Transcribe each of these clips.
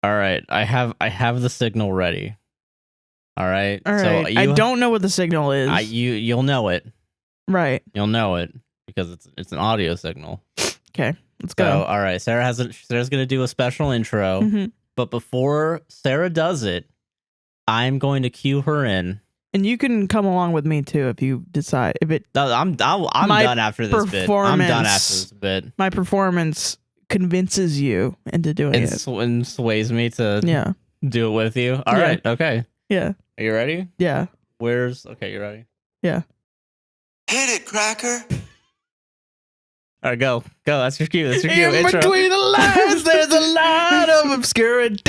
All right. I have the signal ready. All right. All right. So I don't know what the signal is. You'll know it. Right. You'll know it because it's an audio signal. Okay. Let's go. So, all right. Sarah's going to do a special intro. Mm-hmm. But before Sarah does it, I'm going to cue her in. And you can come along with me too if you decide. If it, I'm done after this bit. I'm done after this bit. My performance convinces you into doing it. And sways me to do it with you. All right. Okay. Yeah. Are you ready? Yeah. Okay, you ready? Yeah. Hit it, cracker. All right, go. That's your cue. In Intro. between the lines, there's a lot of obscurity.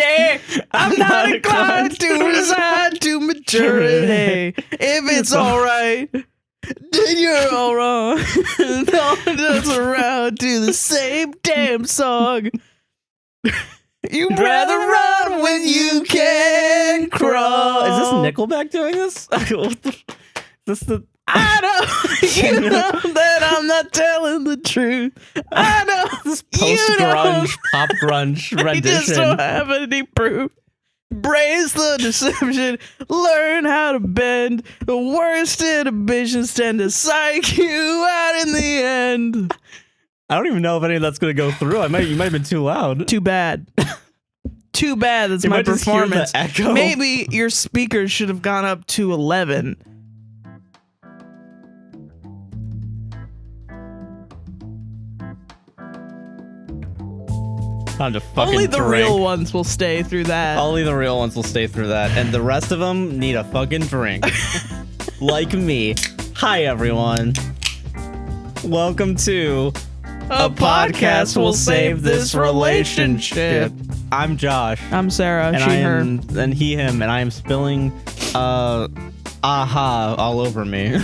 I'm not inclined to resign to maturity. If it's all right, then you're all wrong. All just around to the same damn song. You'd rather run when you can crawl. Is this Nickelback doing this? This the I know you know that I'm not telling the truth. I know this post-grunge, pop grunge rendition. I just don't have any proof. Brace the deception. Learn how to bend. The worst inhibitions tend to psych you out in the end. I don't even know if any of that's going to go through. You might have been too loud. Too bad. Too bad. That's my performance. Echo. Maybe your speakers should have gone up to 11. Time to fucking Only the drink. real ones will stay through that. Only the real ones will stay through that, and the rest of them need a fucking drink. Like me. Hi, everyone. Welcome to A podcast will save this relationship. I'm Josh. I'm Sarah. And She, her. and he, him, and I am spilling aha all over me.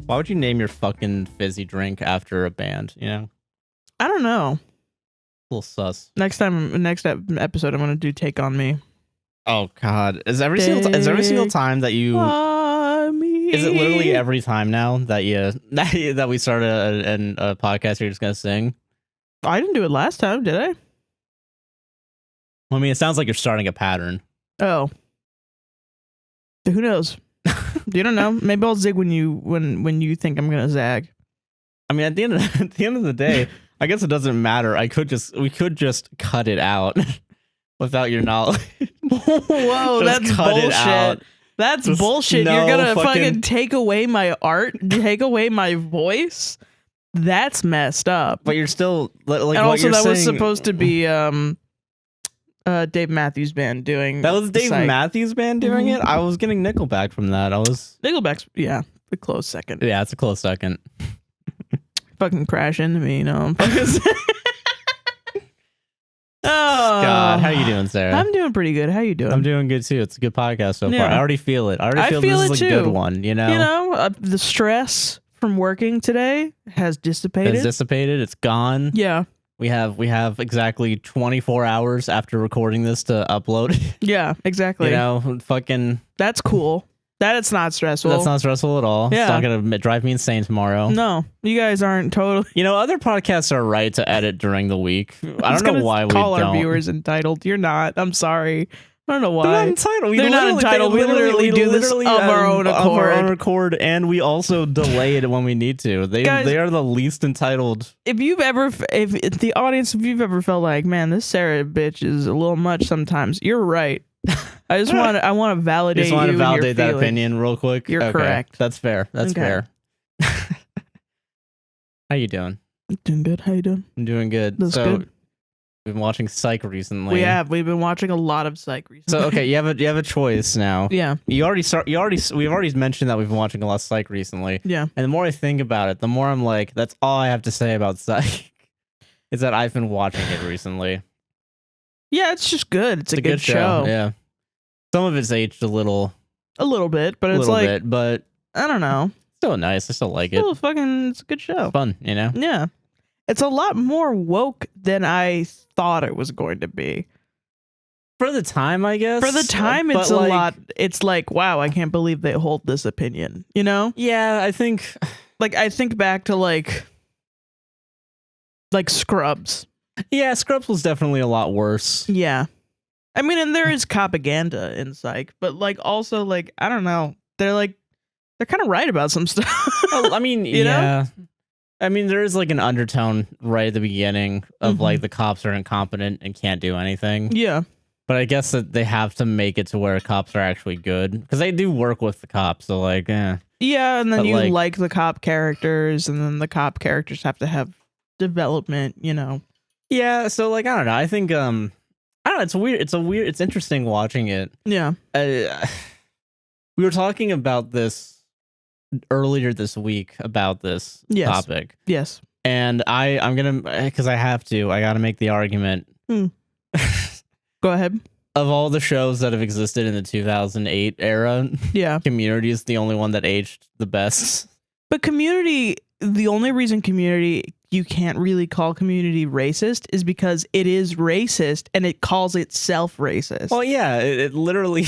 Why would you name your fucking fizzy drink after a band, you know? I don't know. A little sus. Next episode, I'm gonna do "Take on Me." Oh God! Is every single time that you? Is it literally every time now that that we start a podcast you're just gonna sing? I didn't do it last time, did I? I mean, it sounds like you're starting a pattern. Oh, who knows? You don't know. Maybe I'll zig when you think I'm gonna zag. I mean, at the end of the day. I guess it doesn't matter. We could just cut it out without your knowledge. Whoa, that's bullshit. That's just bullshit. You're gonna fucking take away my art, take away my voice. That's messed up. But you're still like. And what also, you're that saying, was supposed to be Dave Matthews Band doing. That was Dave Matthews Band doing it. I was getting Nickelback from that. Nickelback's a close second. Yeah, it's a close second. Fucking crash into me, you know. Oh God, how you doing, Sarah? I'm doing pretty good. How you doing? I'm doing good too. It's a good podcast so far. I already feel it. I feel this is a good one. You know, the stress from working today has dissipated. It's gone. Yeah. We have exactly 24 hours after recording this to upload. Yeah, exactly. You know, fucking. That's cool. It's not stressful. That's not stressful at all. Yeah. It's not going to drive me insane tomorrow. No, you guys aren't totally. You know, other podcasts are right to edit during the week. I don't know why we call don't. Our viewers entitled. You're not. I'm sorry. I don't know why. They're not entitled. They're not entitled. We literally do this of our own accord. Of our own accord, and we also delay it when we need to. They are the least entitled. If the audience, if you've ever felt like, man, this Sarah bitch is a little much sometimes, you're right. I want to validate. Just want to validate that feelings. opinion real quick. You're correct. That's fair. That's fair. How you doing? Doing good. How you doing? I'm doing good. That's good. We've been watching Psych recently. We've been watching a lot of Psych recently. So okay, you have a choice now. Yeah. We've already mentioned that we've been watching a lot of Psych recently. Yeah. And the more I think about it, the more I'm like, that's all I have to say about Psych. Is that I've been watching it recently. Yeah, it's just good. It's a good show. Yeah. Some of it's aged a little bit, but it's like, but I don't know. Still nice. I still like it. It's a good show. Fun, you know? Yeah. It's a lot more woke than I thought it was going to be. For the time, I guess. For the time, it's a lot. It's like, wow, I can't believe they hold this opinion, you know? Yeah, I think back to like Scrubs. Yeah, Scrubs was definitely a lot worse. Yeah. I mean, and there is propaganda in Psych, but like also like I don't know. They're kind of right about some stuff. I mean, You know? I mean, there is like an undertone right at the beginning of like the cops are incompetent and can't do anything. Yeah. But I guess that they have to make it to where cops are actually good because they do work with the cops. So like, Yeah, and then But, you like- like the cop characters, and then the cop characters have to have development. yeah. So like, I don't know. I think I don't know. It's weird. It's interesting watching it. Yeah. We were talking about this earlier this week about this Yes. topic, Yes. and I'm gonna because I gotta make the argument. Go ahead. Of all the shows that have existed in the 2008 era, Yeah. Community is the only one that aged the best. But Community, the only reason Community, you can't really call Community racist is because it is racist and it calls itself racist. Well, yeah, it literally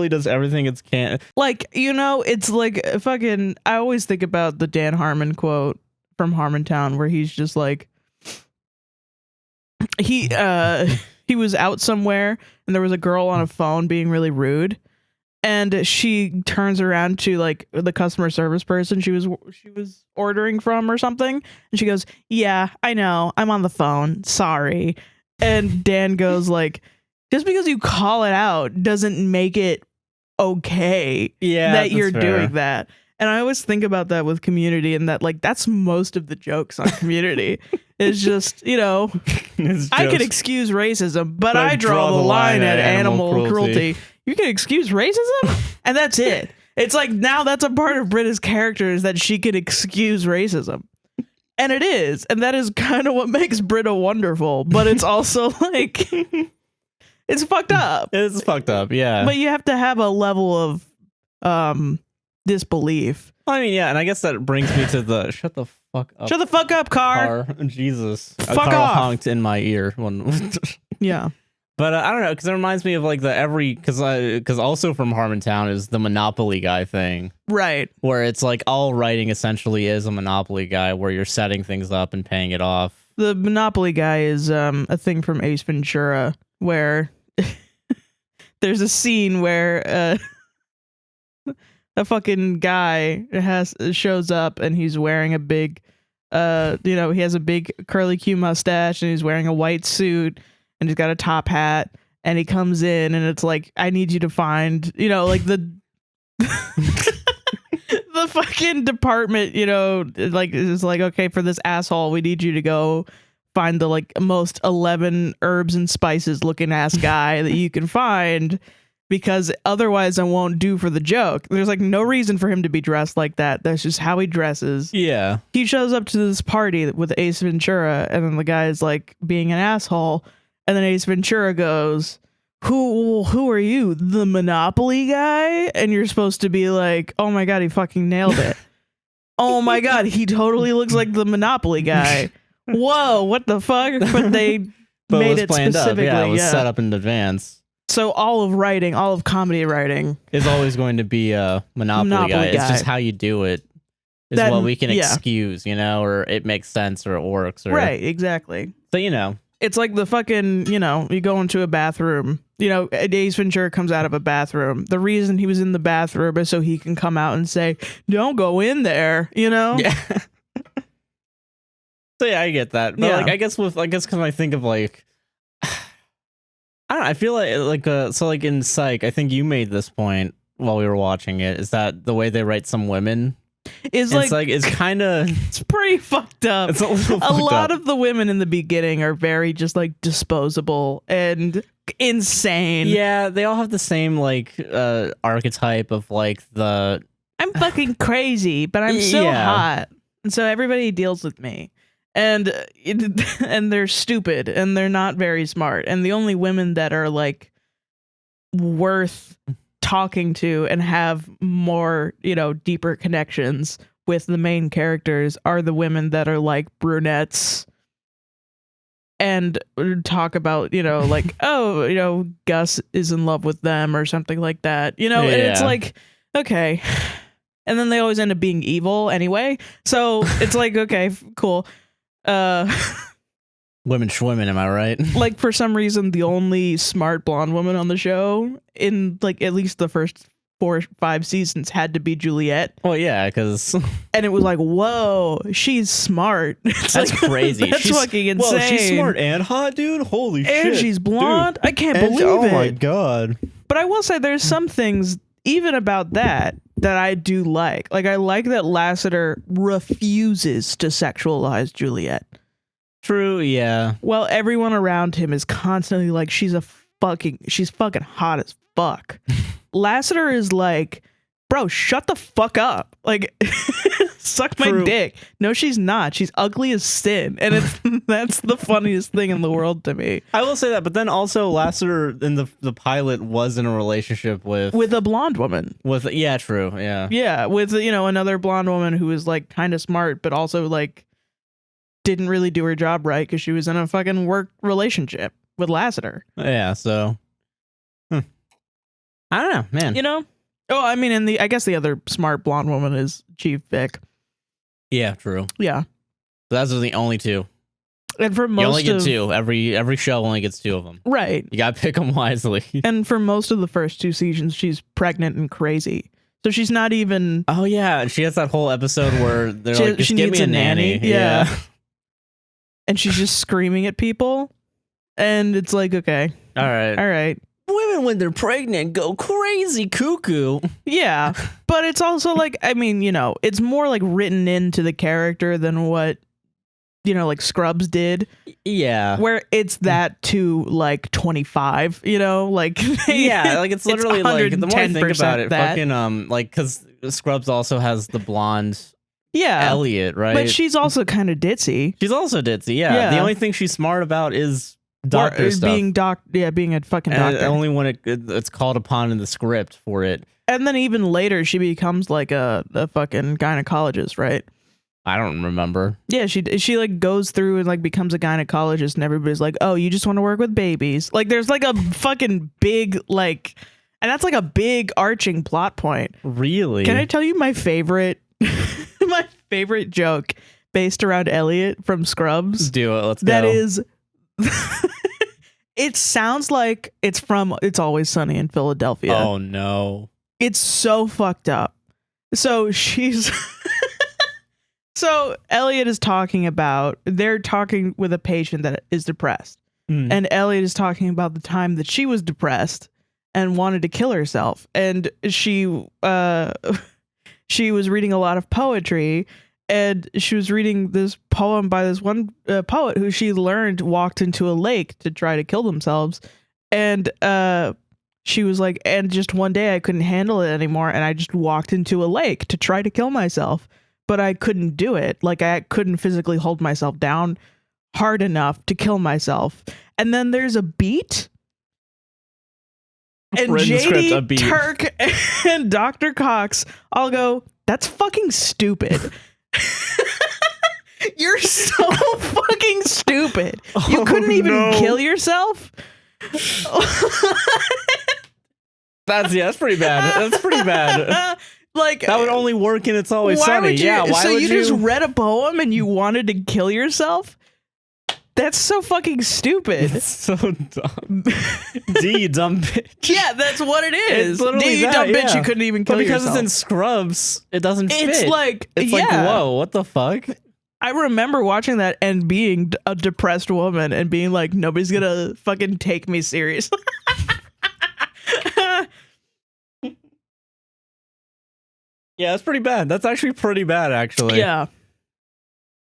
does everything it can. Like, it's like fucking, I always think about the Dan Harmon quote from Harmontown where he's just like, he was out somewhere and there was a girl on a phone being really rude, and she turns around to like the customer service person she was ordering from or something, and she goes, "Yeah, I know, I'm on the phone, sorry." And Dan goes like, just because you call it out doesn't make it okay that you're doing that. And I always think about that with Community, and that like that's most of the jokes on Community. It's just, I could excuse racism, but I draw the line at animal cruelty. You can excuse racism, and that's it. It's like now that's a part of Britta's character is that she can excuse racism. And it is. And that is kind of what makes Britta wonderful. But it's also like, it's fucked up. It's fucked up, yeah. But you have to have a level of disbelief. I mean, yeah, and I guess that brings me to the shut the fuck up. Shut the fuck up, car. Jesus. Fuck a car off. honked in my ear. Yeah. But I don't know, because it reminds me of like because also from Harmontown is the Monopoly guy thing. Right. Where it's like all writing essentially is a Monopoly guy where you're setting things up and paying it off. The Monopoly guy is a thing from Ace Ventura where there's a scene where a fucking guy shows up and he's wearing a big he has a big curly Q mustache and he's wearing a white suit and he's got a top hat, and he comes in and it's like, I need you to find, like the the fucking department, like it's like, okay, for this asshole, we need you to go find the like most 11 herbs and spices looking ass guy that you can find, because otherwise I won't do for the joke. There's like no reason for him to be dressed like that. That's just how he dresses. Yeah. He shows up to this party with Ace Ventura, and then the guy is like being an asshole. And then Ace Ventura goes, Who are you? The Monopoly guy? And you're supposed to be like, oh my God, he fucking nailed it. Oh my God, he totally looks like the Monopoly guy. Whoa, what the fuck? But they made it specifically. Yeah, it was set up in advance. So all of comedy writing is always going to be a Monopoly guy. It's just how you do it is what we can excuse, or it makes sense or it works. Or, right, exactly. So, it's like the fucking, you go into a bathroom, Ace Ventura comes out of a bathroom. The reason he was in the bathroom is so he can come out and say, don't go in there, Yeah. So yeah, I get that. But like, I guess because I think of like, I don't know, I feel like in Psych, I think you made this point while we were watching it, is that the way they write some women it's kind of it's pretty fucked up. It's a lot of the women in the beginning are very just like disposable and insane. Yeah, they all have the same like archetype of like the I'm fucking crazy, but I'm so hot, and so everybody deals with me. And they're stupid and they're not very smart. And the only women that are like worth talking to and have more, deeper connections with the main characters are the women that are like brunettes and talk about, like, oh, Gus is in love with them or something like that, and it's like, okay. And then they always end up being evil anyway. So it's like, okay, cool. Women schwomen, am I right? Like, for some reason, the only smart blonde woman on the show in, like, at least the first 4 or 5 seasons had to be Juliet. Well, yeah, because... And it was like, whoa, she's smart. That's like, crazy. That's fucking insane. Well, she's smart and hot, dude. Holy shit. And she's blonde. Dude. I can't believe it. Oh, my God. But I will say there's some things, even about that I do like. Like, I like that Lassiter refuses to sexualize Juliet. True, yeah. Well, everyone around him is constantly like, she's fucking hot as fuck. Lassiter is like, bro, shut the fuck up. Like, suck my dick. No, she's not. She's ugly as sin. And that's the funniest thing in the world to me. I will say that, but then also Lassiter in the pilot was in a relationship with a blonde woman. Yeah, true, yeah. Yeah, with, another blonde woman who was like kind of smart, but also like didn't really do her job right because she was in a fucking work relationship with Lassiter. Yeah, so I don't know, man. Oh, I mean, and I guess the other smart blonde woman is Chief Vic. Yeah, true. Yeah. So those are the only 2. And for most you only get 2. Every show only gets 2 of them. Right. You gotta pick them wisely. And for most of the first 2 seasons, she's pregnant and crazy. So she's not even... Oh, yeah. And she has that whole episode where they're like, just give me a nanny. Yeah. And she's just screaming at people. And it's like, okay. All right. Women, when they're pregnant, go crazy cuckoo. Yeah. But it's also like, I mean, it's more like written into the character than what, like Scrubs did. Yeah. Where it's that to like 25, like. Yeah, like it's literally like, the more I think about it, that. fucking, like, because Scrubs also has the blonde... Yeah, Elliot, right? But she's also kind of ditzy. She's also ditzy, yeah. The only thing she's smart about is doctor stuff. Being a fucking doctor. Only when it's called upon in the script for it. And then even later, she becomes like a fucking gynecologist, right? I don't remember. Yeah, she like goes through and like becomes a gynecologist, and everybody's like, "Oh, you just want to work with babies?" Like, there's like a fucking big like, and that's like a big arching plot point. Really? Can I tell you my favorite? My favorite joke based around Elliot from Scrubs. Do it. Let's go. That is, it sounds like it's from It's Always Sunny in Philadelphia. Oh no. It's so fucked up. So so Elliot is they're talking with a patient that is depressed. And Elliot is talking about the time that she was depressed and wanted to kill herself. And she was reading a lot of poetry, and she was reading this poem by this one poet who she learned walked into a lake to try to kill themselves. And she was like, and just one day I couldn't handle it anymore, and I just walked into a lake to try to kill myself, but I couldn't do it. Like, I couldn't physically hold myself down hard enough to kill myself. And then there's a beat. And JD, Turk, and Dr. Cox all go, that's fucking stupid. You're so fucking stupid. You couldn't even kill yourself? That's pretty bad. That's pretty bad. Like, that would only work in It's Always Sunny. Why would you just read a poem and you wanted to kill yourself? That's so fucking stupid. It's so dumb. D, you dumb bitch. Yeah, that's what it is. It's literally D, you dumb bitch, you couldn't even kill yourself. Because it's in Scrubs, it doesn't fit. It's like, whoa, what the fuck? I remember watching that and being a depressed woman and being like, nobody's gonna fucking take me seriously. Yeah, that's pretty bad. That's actually pretty bad, actually. Yeah.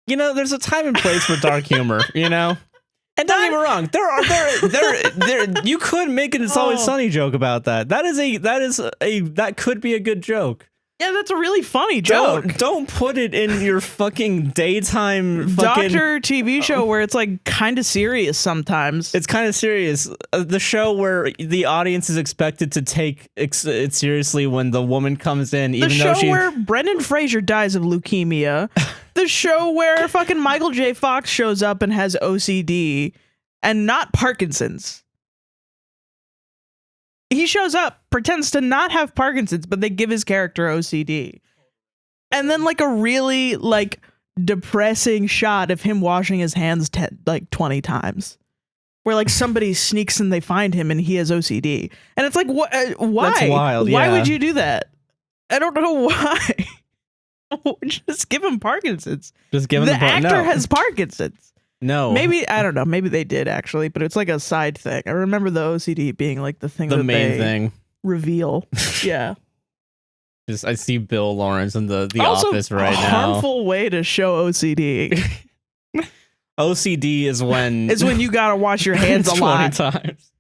There's a time and place for dark humor, And don't get me wrong, there you could make an It's Always Sunny joke about that. That could be a good joke. Yeah, that's a really funny joke. Don't put it in your fucking daytime doctor TV show where it's like kind of serious sometimes. It's kind of serious. The show where the audience is expected to take it seriously when the woman comes in, even though she... The show where Brendan Fraser dies of leukemia. The show where fucking Michael J. Fox shows up and has OCD and not Parkinson's. He shows up, pretends to not have Parkinson's, but they give his character OCD. And then like a really like depressing shot of him washing his hands 20 times. Where like somebody sneaks and they find him and he has OCD. And it's like, what? Why? That's wild. Why yeah. would you do that? I don't know why. Just give him Parkinson's. Just give him the actor no. has Parkinson's. No. Maybe, I don't know. Maybe they did actually, but it's like a side thing. I remember the OCD being like the thing the that main they thing. reveal. Yeah. Just I see Bill Lawrence in the also, office right a now. harmful way to show OCD. OCD is when you gotta wash your hands a 20 lot. times.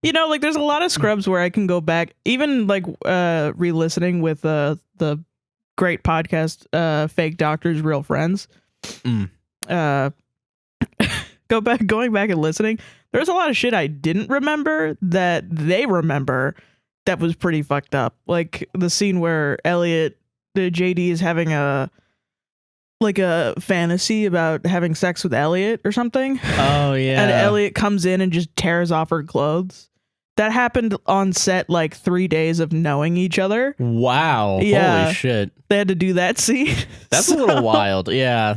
You know, like there's a lot of Scrubs where I can go back, even like re-listening with the great podcast Fake Doctors, Real Friends. Going back and listening. There's a lot of shit I didn't remember that they remember that was pretty fucked up. Like the scene where the JD is having a fantasy about having sex with Elliot or something. Oh yeah. And Elliot comes in and just tears off her clothes. That happened on set like 3 days of knowing each other. Wow. Yeah. Holy shit. They had to do that scene. That's a little wild. Yeah.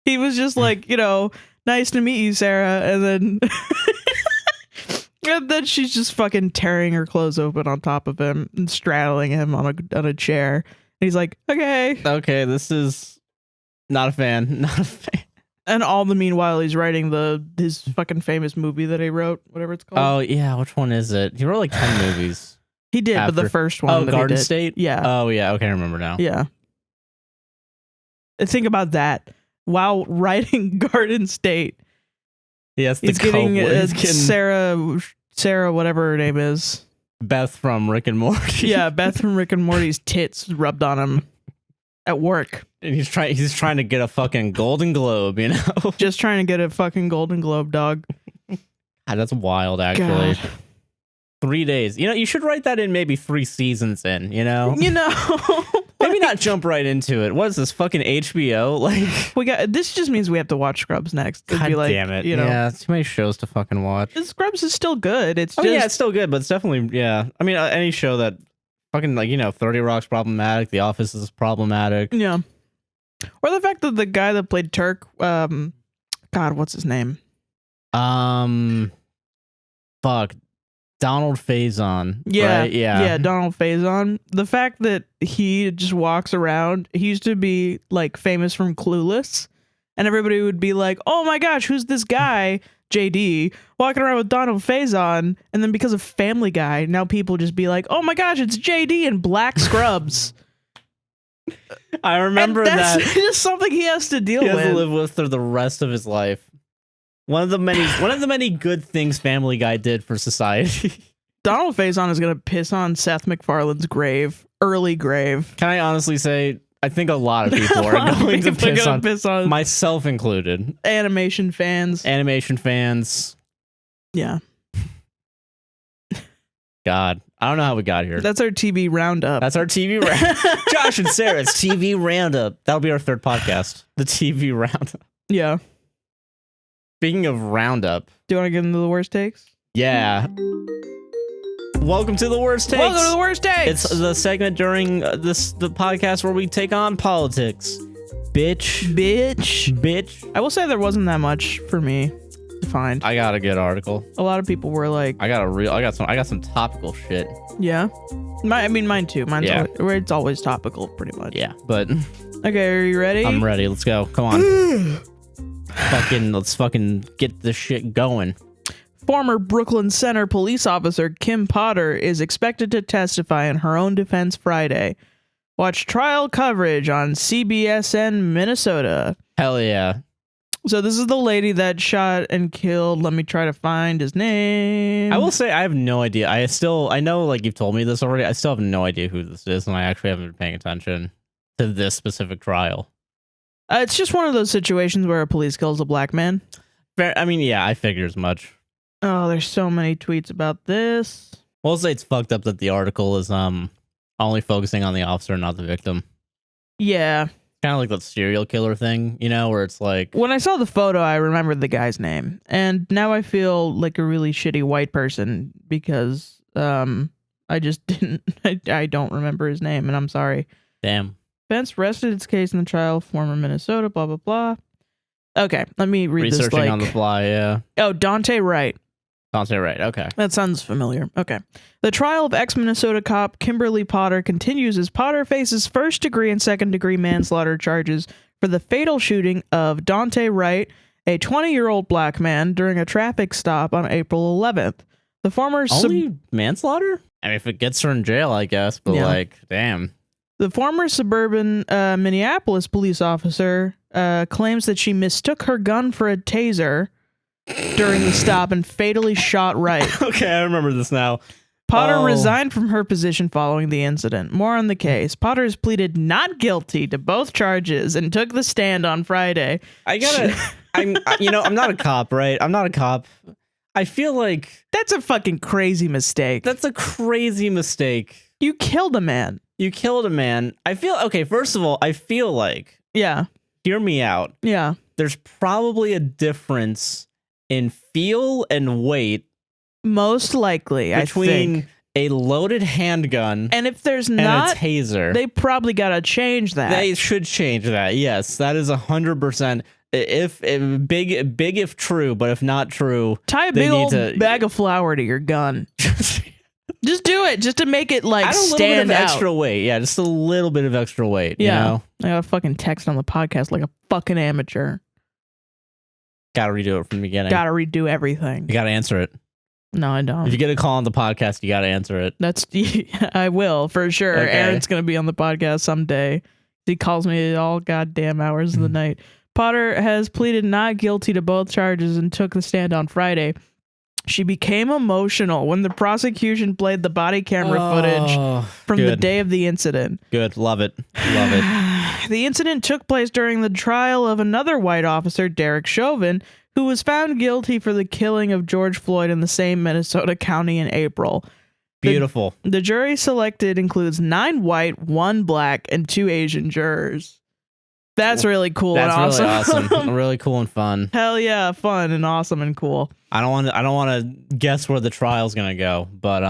He was just like, nice to meet you, Sarah. And then she's just fucking tearing her clothes open on top of him and straddling him on a chair. And he's like, okay, this is not a fan. Not a fan. And all the meanwhile, he's writing his fucking famous movie that he wrote, whatever it's called. Oh yeah, which one is it? He wrote like 10 movies. He did, but the first one. Oh, Garden State? Yeah. Oh yeah, okay, I remember now. Yeah. Think about that. While writing Garden State, Yes, he's getting Sarah, whatever her name is. Beth from Rick and Morty. Yeah, Beth from Rick and Morty's tits rubbed on him at work. And he's trying to get a fucking Golden Globe, Just trying to get a fucking Golden Globe, dog. God, that's wild, actually. God. 3 days. You should write that in maybe 3 seasons in, Maybe not jump right into it. What is this, fucking HBO? Like, this just means we have to watch Scrubs next. God damn it. Yeah, too many shows to fucking watch. Scrubs is still good. Yeah, it's still good, but it's definitely, yeah. I mean, any show that fucking, 30 Rock's problematic, The Office is problematic. Yeah. Or the fact that the guy that played Turk, God, what's his name? Fuck. Donald Faison. Yeah. Right? Yeah, Donald Faison. The fact that he just walks around, he used to be like famous from Clueless, and everybody would be like, oh my gosh, who's this guy, JD, walking around with Donald Faison, and then because of Family Guy, now people just be like, oh my gosh, it's JD in black scrubs. I remember that's just something he has to deal with. He has to live with for the rest of his life. One of the many good things Family Guy did for society. Donald Faison is gonna piss on Seth MacFarlane's early grave. Can I honestly say, I think a lot of people are going to piss on, myself included. Animation fans. Yeah. God, I don't know how we got here. That's our TV roundup. Josh and Sarah's TV roundup. That'll be our third podcast. The TV roundup. Yeah. Speaking of roundup. Do you want to get into the worst takes? Yeah. Welcome to the worst takes. Welcome to the worst takes. It's the segment during the podcast where we take on politics. Bitch. I will say there wasn't that much for me to find. I got a good article. A lot of people were like, I got some topical shit. Yeah. Mine too. It's always topical pretty much. Yeah, but okay, are you ready? I'm ready. Let's go. Come on. Let's fucking get this shit going. Former Brooklyn Center police officer Kim Potter is expected to testify in her own defense Friday. Watch trial coverage on CBSN Minnesota. Hell yeah. So this is the lady that shot and killed. Let me try to find his name. I will say I have no idea. I know like you've told me this already. I still have no idea who this is, and I actually haven't been paying attention to this specific trial. It's just one of those situations where a police kills a black man. I mean, yeah, I figured as much. Oh, there's so many tweets about this. We'll say it's fucked up that the article is only focusing on the officer, not the victim. Yeah. Kind of like that serial killer thing, where it's like... When I saw the photo, I remembered the guy's name. And now I feel like a really shitty white person because I just didn't... I don't remember his name, and I'm sorry. Damn. defense rested its case in the trial of former Minnesota, blah, blah, blah. Okay, let me read this. Researching on the fly, yeah. Oh, Dante Wright. Dante Wright, okay. That sounds familiar. Okay. The trial of ex-Minnesota cop Kimberly Potter continues as Potter faces first-degree and second-degree manslaughter charges for the fatal shooting of Dante Wright, a 20-year-old black man, during a traffic stop on April 11th. The former... Only manslaughter? I mean, if it gets her in jail, I guess, but like, damn. The former suburban Minneapolis police officer claims that she mistook her gun for a taser during the stop and fatally shot Wright. Okay, I remember this now. Potter resigned from her position following the incident. More on the case. Potter has pleaded not guilty to both charges and took the stand on Friday. I'm not a cop, right? I'm not a cop. I feel like that's a fucking crazy mistake. That's a crazy mistake. You killed a man. I feel, okay, first of all, I feel like, hear me out. Yeah. There's probably a difference in feel and weight. Most likely, between I think. A loaded handgun and if there's not a taser, they probably gotta change that. They should change that. Yes, that is 100%. If big if true, but if not true, tie a big old bag of flour to your gun. Just do it, just to make it like stand out. A little bit of extra weight, yeah, just a little bit of extra weight. Yeah, you know? I got fucking text on the podcast like a fucking amateur. Gotta redo it from the beginning. Gotta redo everything. You gotta answer it. No, I don't. If you get a call on the podcast, you gotta answer it. I will for sure. Okay. Aaron's gonna be on the podcast someday. He calls me at all goddamn hours of the night. Potter has pleaded not guilty to both charges and took the stand on Friday. She became emotional when the prosecution played the body camera footage from the day of the incident. Good. Love it. Love it. The incident took place during the trial of another white officer, Derek Chauvin, who was found guilty for the killing of George Floyd in the same Minnesota county in April. Beautiful. The jury selected includes 9 white, 1 black, and 2 Asian jurors. That's really cool. That's and really awesome. awesome. Really cool and fun. Hell yeah, fun and awesome and cool. I don't want to guess where the trial's gonna go, but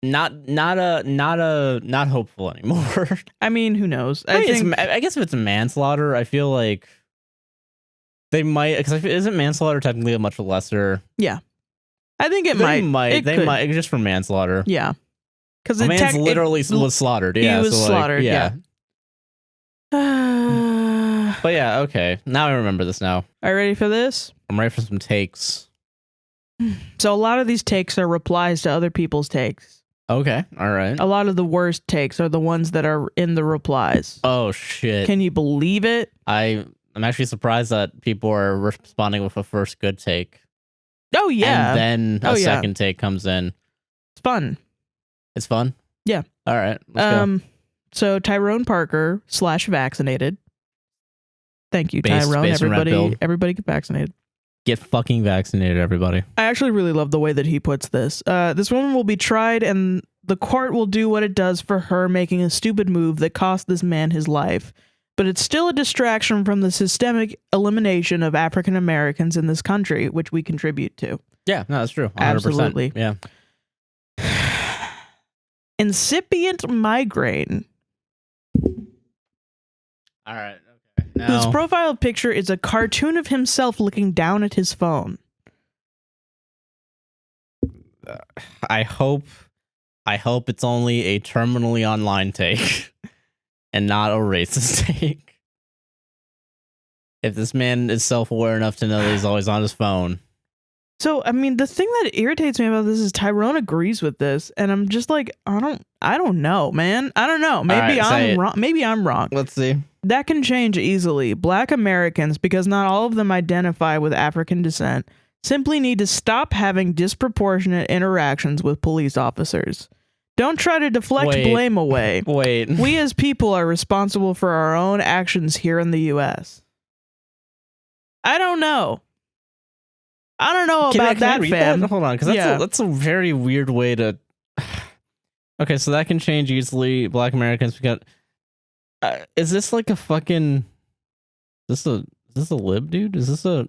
not hopeful anymore. I mean, who knows? I guess if it's manslaughter, I feel like they might, because isn't manslaughter technically a much lesser? Yeah, I think they might just for manslaughter. Yeah, because the man's literally was slaughtered. Yeah, he was slaughtered. Yeah. But yeah, okay. Now I remember this now. Are you ready for this? I'm ready for some takes. So a lot of these takes are replies to other people's takes. Okay, all right. A lot of the worst takes are the ones that are in the replies. Oh, shit. Can you believe it? I'm actually surprised that people are responding with a first good take. Oh, yeah. And then a second take comes in. It's fun. It's fun? Yeah. All right, let's go. So Tyrone Parker /vaccinated. Thank you, Tyrone. Everybody get vaccinated. Get fucking vaccinated, everybody. I actually really love the way that he puts this. This woman will be tried and the court will do what it does for her making a stupid move that cost this man his life. But it's still a distraction from the systemic elimination of African Americans in this country, which we contribute to. Yeah, no, that's true. 100%. Absolutely. Yeah. Incipient migraine. All right. Okay. Now, whose profile picture is a cartoon of himself looking down at his phone. I hope it's only a terminally online take and not a racist take. If this man is self-aware enough to know that he's always on his phone. So, I mean, the thing that irritates me about this is Tyrone agrees with this, and I'm just like, I don't know, man. I don't know. Maybe I'm wrong. Maybe I'm wrong. Let's see. That can change easily. Black Americans, because not all of them identify with African descent, simply need to stop having disproportionate interactions with police officers. Don't try to deflect blame away. We as people are responsible for our own actions here in the U.S. I don't know. I don't know about that, fam. That? Hold on, because that's a very weird way to... Okay, so that can change easily. Black Americans, because... is this like a fucking... Is this a lib, dude? Is this a...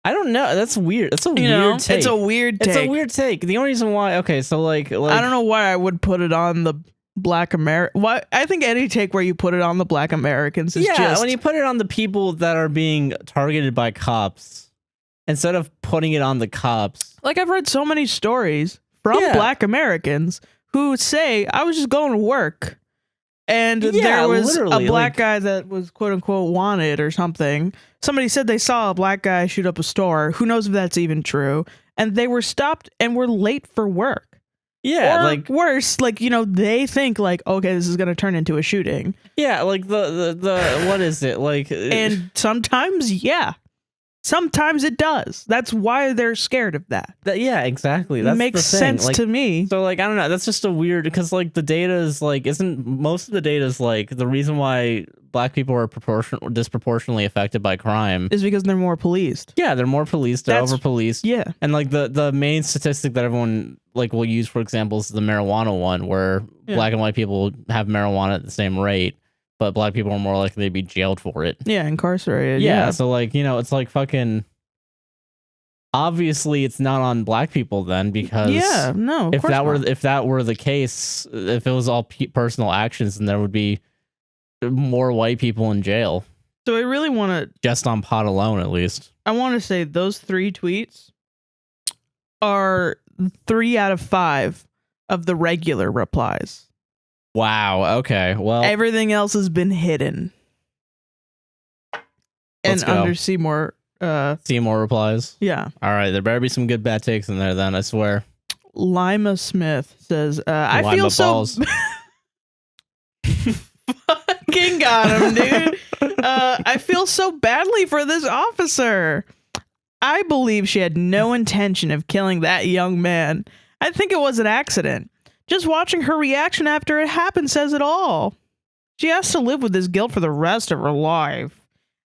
I don't know. That's weird. That's a weird take. It's a weird take. It's a weird take. The only reason why... Okay, so like... I don't know why I would put it on the Black America. What I think any take where you put it on the Black Americans is just when you put it on the people that are being targeted by cops instead of putting it on the cops. Like I've read so many stories from Black Americans who say I was just going to work and there was a black guy that was quote unquote wanted or something. Somebody said they saw a black guy shoot up a store. Who knows if that's even true? And they were stopped and were late for work. Yeah, or like worse, like, you know, they think like, okay, this is going to turn into a shooting. Yeah, like the what is it? Like and sometimes sometimes it does. That's why they're scared of that. Yeah, exactly. That makes sense to me. So like, I don't know. That's just a weird, because like the data is like, most of the data is like the reason why black people are disproportionately affected by crime is because they're more policed. Yeah, they're more policed. They're over policed. Yeah. And like the main statistic that everyone like will use, for example, is the marijuana one, where black and white people have marijuana at the same rate, but black people are more likely to be jailed for it. Yeah, incarcerated. Yeah, so like, you know, it's like fucking obviously it's not on black people then, because if that were the case, if it was all personal actions, then there would be more white people in jail. So I really want to, just on pot alone at least. I want to say those 3 tweets are 3 out of 5 of the regular replies. Wow. Okay. Well, everything else has been hidden. And under Seymour replies. Yeah. All right. There better be some good bad takes in there then, I swear. Lima Smith says, I feel so fucking got him, dude. I feel so badly for this officer. I believe she had no intention of killing that young man. I think it was an accident. Just watching her reaction after it happened says it all. She has to live with this guilt for the rest of her life.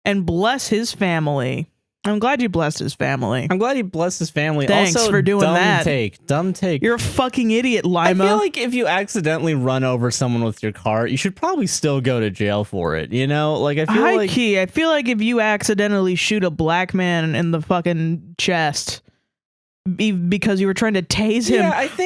And bless his family. I'm glad you blessed his family. I'm glad you blessed his family. Thanks also, for doing that. Dumb take. You're a fucking idiot, Lima. I feel like if you accidentally run over someone with your car, you should probably still go to jail for it, you know? Like, I feel like if you accidentally shoot a black man in the fucking chest because you were trying to tase him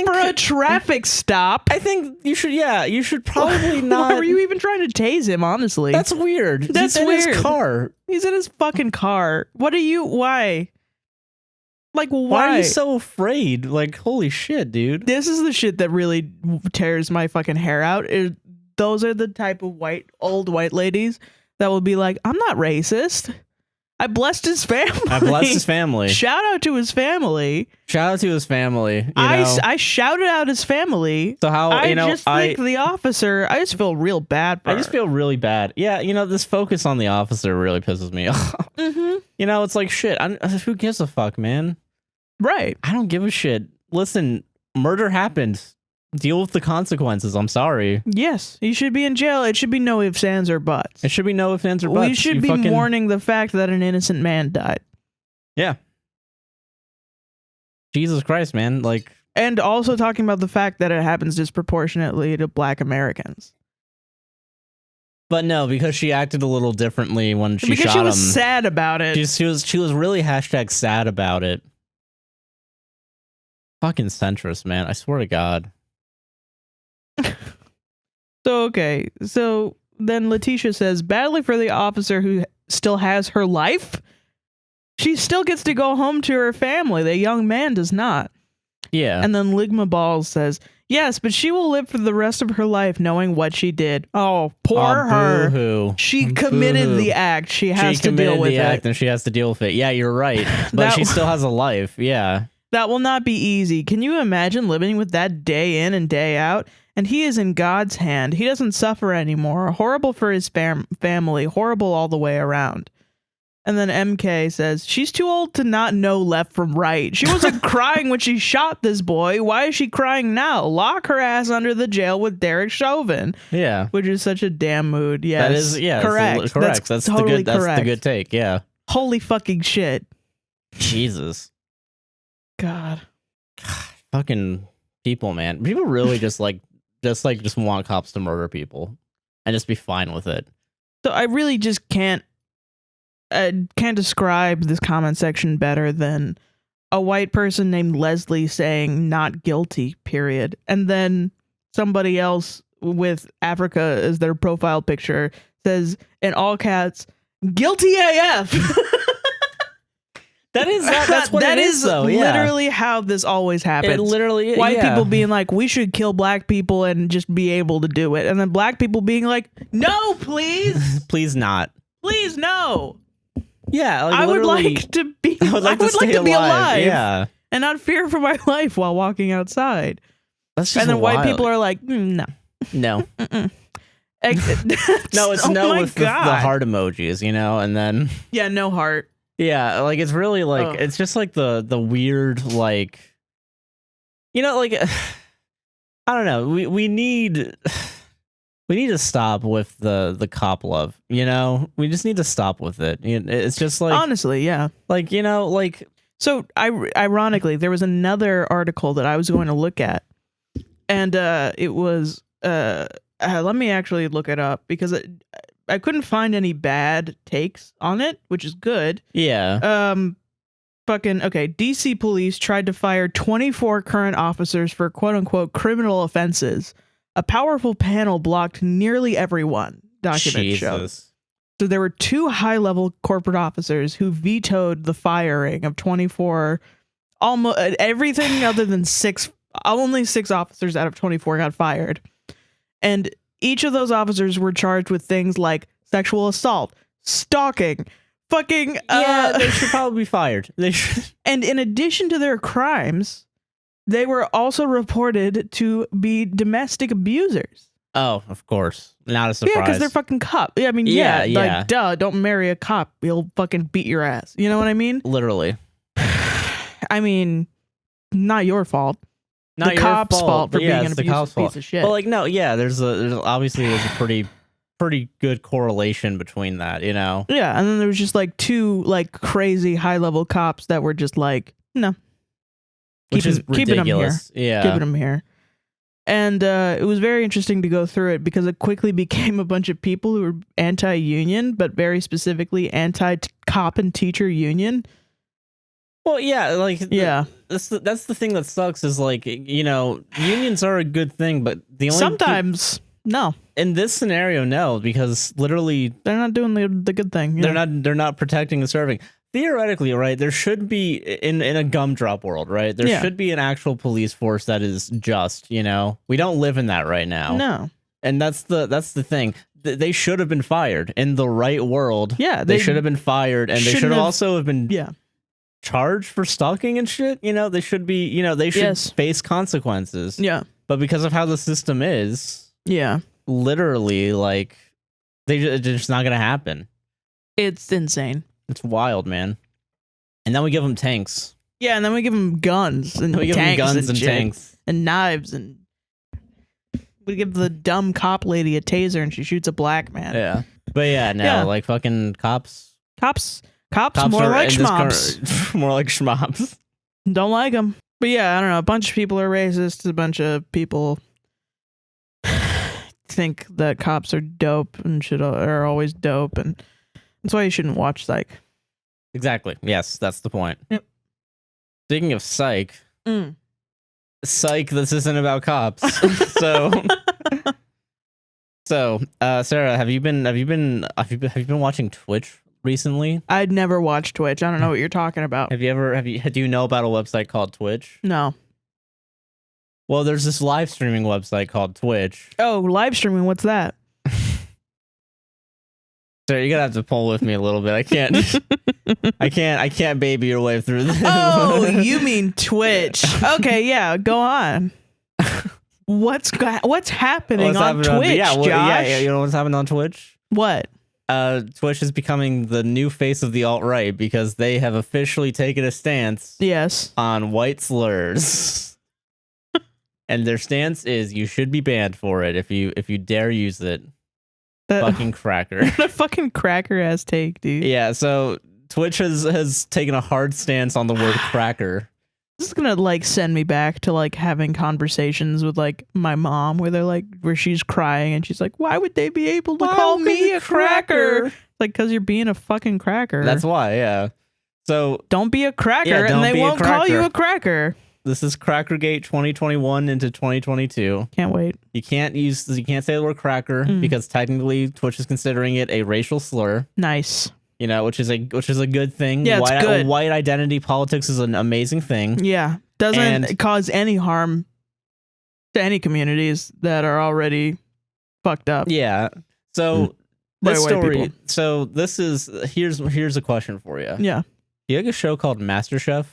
for a traffic stop. I think you should probably not. Why were you even trying to tase him, honestly? That's weird. That's He's weird. In his car. He's in his fucking car. Why? Like, why? Why are you so afraid? Like, holy shit, dude. This is the shit that really tears my fucking hair out. Those are the type of old white ladies that will be like, I'm not racist. I blessed his family. Shout out to his family. I shouted out his family. So how, I think the officer, I just feel real bad for her. I just feel really bad. Yeah, you know, this focus on the officer really pisses me off. Mm-hmm. You know, it's like, shit, who gives a fuck, man? Right. I don't give a shit. Listen, murder happened. Deal with the consequences. I'm sorry. Yes, you should be in jail. It should be no ifs, ands, or buts. It should be no ifs, ands, or buts. We should be mourning the fact that an innocent man died. Yeah. Jesus Christ, man. Like, and also talking about the fact that it happens disproportionately to black Americans. But no, because she acted a little differently when she shot him. Because she was sad about it. She was really #sad about it. Fucking centrist, man. I swear to God. So then Letitia says, badly for the officer who still has her life. She still gets to go home to her family. The young man does not. Yeah. And then Ligma Balls says, yes, but she will live for the rest of her life knowing what she did. Oh, poor her. Boo-hoo. She committed the act. She has to deal with it. And she has to deal with it. Yeah, you're right. But she still has a life. Yeah. That will not be easy. Can you imagine living with that day in and day out? And he is in God's hand. He doesn't suffer anymore. Horrible for his family. Horrible all the way around. And then MK says, she's too old to not know left from right. She wasn't crying when she shot this boy. Why is she crying now? Lock her ass under the jail with Derek Chauvin. Yeah. Which is such a damn mood. Yes. That is, yeah. Correct. That's totally correct. That's the good take. Yeah. Holy fucking shit. Jesus. God. Fucking people, man. People really just want cops to murder people and just be fine with it. So I really just can't describe this comment section better than a white person named Leslie saying not guilty, period. And then somebody else with Africa as their profile picture says in all caps, "Guilty AF." That's what it is, though. Yeah. Literally how this always happens. It literally, white people being like, we should kill black people and just be able to do it, and then black people being like, no, please, please not, please no. Yeah, like, I would like to be. I would like to be alive. Yeah, and not fear for my life while walking outside. That's just and then wild. White people are like, no. No, it's no with the heart emojis, you know, and then no heart. Yeah, like it's really like it's just like the weird, like, you know, like I don't know. We need to stop with the cop love. You know, we just need to stop with it. It's just like, honestly, yeah, like, you know, like, so ironically, there was another article that I was going to look at, and it was let me actually look it up because I couldn't find any bad takes on it, which is good. Yeah. DC police tried to fire 24 current officers for quote unquote criminal offenses. A powerful panel blocked nearly everyone, documents show. So there were 2 high-level corporate officers who vetoed the firing of 24, almost everything other than 6. Only 6 officers out of 24 got fired. And each of those officers were charged with things like sexual assault, stalking, fucking... they should probably be fired. They should. And in addition to their crimes, they were also reported to be domestic abusers. Oh, of course. Not a surprise. Yeah, because they're fucking cop. I mean, like, duh, don't marry a cop. He'll fucking beat your ass. You know what I mean? Literally. I mean, not your fault. Not the your cop's fault for being an abusive piece of shit. But like, no, yeah, there's obviously a pretty good correlation between that, you know? Yeah, and then there was just like 2 like crazy high level cops that were just like, no. Which is ridiculous. Keeping them here. Yeah. Keeping them here. And it was very interesting to go through it because it quickly became a bunch of people who were anti-union, but very specifically anti-cop and teacher union. Well, yeah, like, that's the thing that sucks is, like, you know, unions are a good thing, but the only sometimes no. In this scenario, no, because literally they're not doing the good thing. They're not protecting and serving. Theoretically, right, there should be in a gumdrop world, right? There should be an actual police force that is just, you know. We don't live in that right now. No. And that's the thing. They should have been fired in the right world. Yeah, they should have been fired, and they should also have been charged for stalking and shit. You know, they should be, you know, they should face consequences. Yeah. But because of how the system is, literally, like, it's just not gonna happen. It's insane. It's wild, man. And then we give them tanks. Yeah, and then we give them guns and tanks and knives, and we give the dumb cop lady a taser and she shoots a black man. Yeah, but like fucking cops more like schmops. More like schmops. Don't like them. But yeah, I don't know. A bunch of people are racist. A bunch of people think that cops are dope and are always dope, and that's why you shouldn't watch Psych. Exactly. Yes, that's the point. Yep. Speaking of Psych, Psych, this isn't about cops. so Sarah, have you been watching Twitch recently? I'd never watched Twitch. I don't know what you're talking about. Do you know about a website called Twitch? No. Well, there's this live streaming website called Twitch. Oh, live streaming. What's that? So you're gonna have to pull with me a little bit. I can't baby your way through this. Oh, you mean Twitch? Okay, yeah, go on. What's happening on Twitch, Josh? Yeah, you know what's happening on Twitch? What? Twitch is becoming the new face of the alt-right because they have officially taken a stance on white slurs. And their stance is you should be banned for it if you dare use it. Fucking cracker. What a fucking cracker ass take, dude. Yeah, so Twitch has taken a hard stance on the word cracker. This is gonna like send me back to like having conversations with like my mom where she's crying and she's like, why would they be able to call me a cracker? Like, because you're being a fucking cracker. That's why, yeah. So don't be a cracker and they won't call you a cracker. This is Crackergate 2021 into 2022. Can't wait. You can't say the word cracker because technically Twitch is considering it a racial slur. Nice. You know, which is a good thing. Yeah, it's good. White identity politics is an amazing thing. Yeah, doesn't cause any harm to any communities that are already fucked up. Yeah. So this By white story. people. So this is here's a question for you. Yeah. You like a show called MasterChef?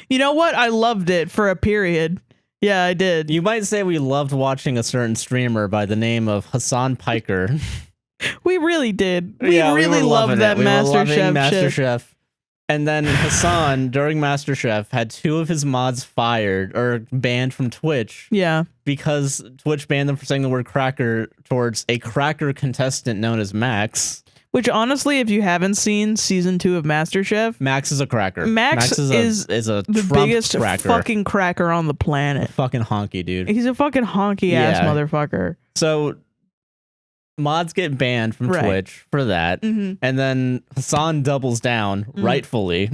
You know what? I loved it for a period. Yeah, I did. You might say we loved watching a certain streamer by the name of Hasan Piker. We really did. We Yeah, really were loved loving that it. We were loving MasterChef shit. MasterChef. And then Hasan, during MasterChef, had 2 of his mods fired or banned from Twitch Yeah. because Twitch banned them for saying the word cracker towards a cracker contestant known as Max. Which honestly, if you haven't seen season 2 of MasterChef, Max is a cracker. Max is a the Trump biggest cracker. fucking cracker on the planet. Fucking honky, dude. He's a fucking honky ass Yeah. motherfucker. So mods get banned from Right. Twitch for that. Mhm. And then Hasan doubles down, rightfully,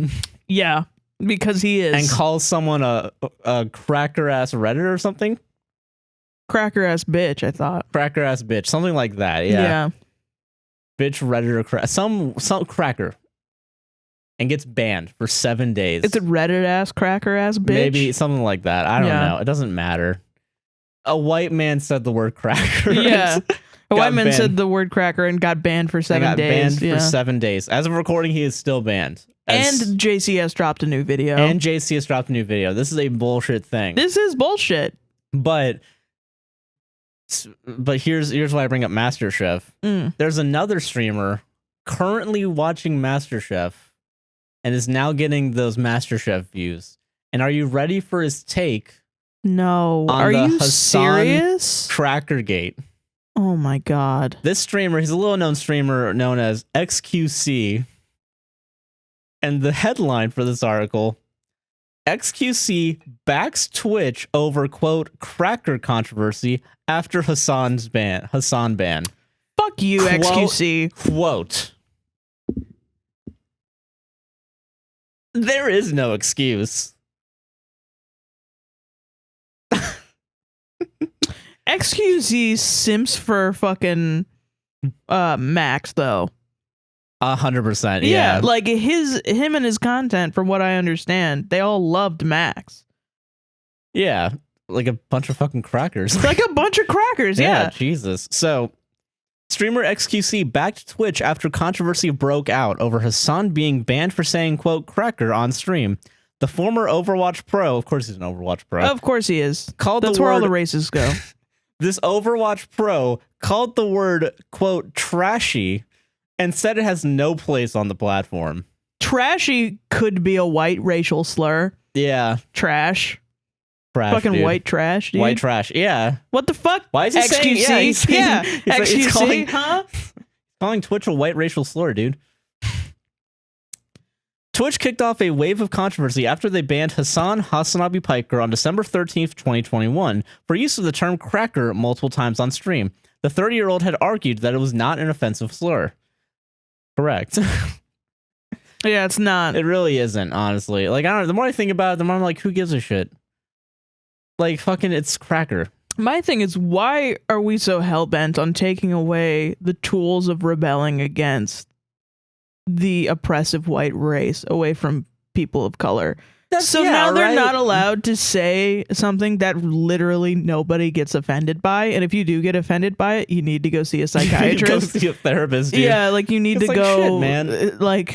Yeah, because he is and calls someone a cracker ass Redditor or something. cracker ass bitch. I thought. Cracker ass bitch. Something like that. Yeah. Bitch Redditor some cracker. And gets banned for 7 days. It's a Reddit ass cracker ass bitch. Maybe something like that. I don't Yeah. know. It doesn't matter. A white man said the word cracker. Yeah. A white man banned. said the word cracker and got banned for 7 got days. banned for 7 days. As of recording, he is still banned. And JCS dropped a new video. And JC has dropped a new video. This is a bullshit thing. This is bullshit. But here's why I bring up MasterChef. There's another streamer currently watching MasterChef and is now getting those MasterChef views. And are you ready for his take? No. On Are the you Hasan serious? Crackergate. Oh my god. This streamer, he's a little known streamer known as XQC. And the headline for this article, XQC backs Twitch over, quote, cracker controversy after Hasan ban. Fuck you, Quote- XQC. Quote, there is no excuse. XQC simps for fucking Max though. 100%. Yeah, Yeah. like him and his content, from what I understand, they all loved Max. Yeah. Like a bunch of fucking crackers. Like a bunch of crackers, yeah. Jesus. So, streamer XQC backed Twitch after controversy broke out over Hasan being banned for saying, quote, cracker on stream. The former Overwatch pro, of course he's an Overwatch pro. Of course he is. Called That's the where all word- the races go. This Overwatch pro called the word, quote, trashy and said it has no place on the platform. Trashy could be a white racial slur. Yeah. Trash. Trash, Fucking dude. white trash, dude. White trash. Yeah. What the fuck? Why is he saying- XQC? yeah, he's saying- Yeah, he's XQC, calling- huh? Calling Twitch a white racial slur, dude. Twitch kicked off a wave of controversy after they banned Hasan Hasanabi Piker on December 13th, 2021 for use of the term cracker multiple times on stream. The 30-year-old had argued that it was not an offensive slur. Correct. Yeah, it's not. It really isn't, honestly. Like, I don't know, the more I think about it, the more I'm like, who gives a shit? Like, fucking, it's cracker. My thing is, why are we so hell-bent on taking away the tools of rebelling against the oppressive white race away from people of color? So now they're not allowed to say something that literally nobody gets offended by, and if you do get offended by it, you need to go see a psychiatrist. Go see a therapist, dude. Yeah, like you need It's to like, go, shit, man. like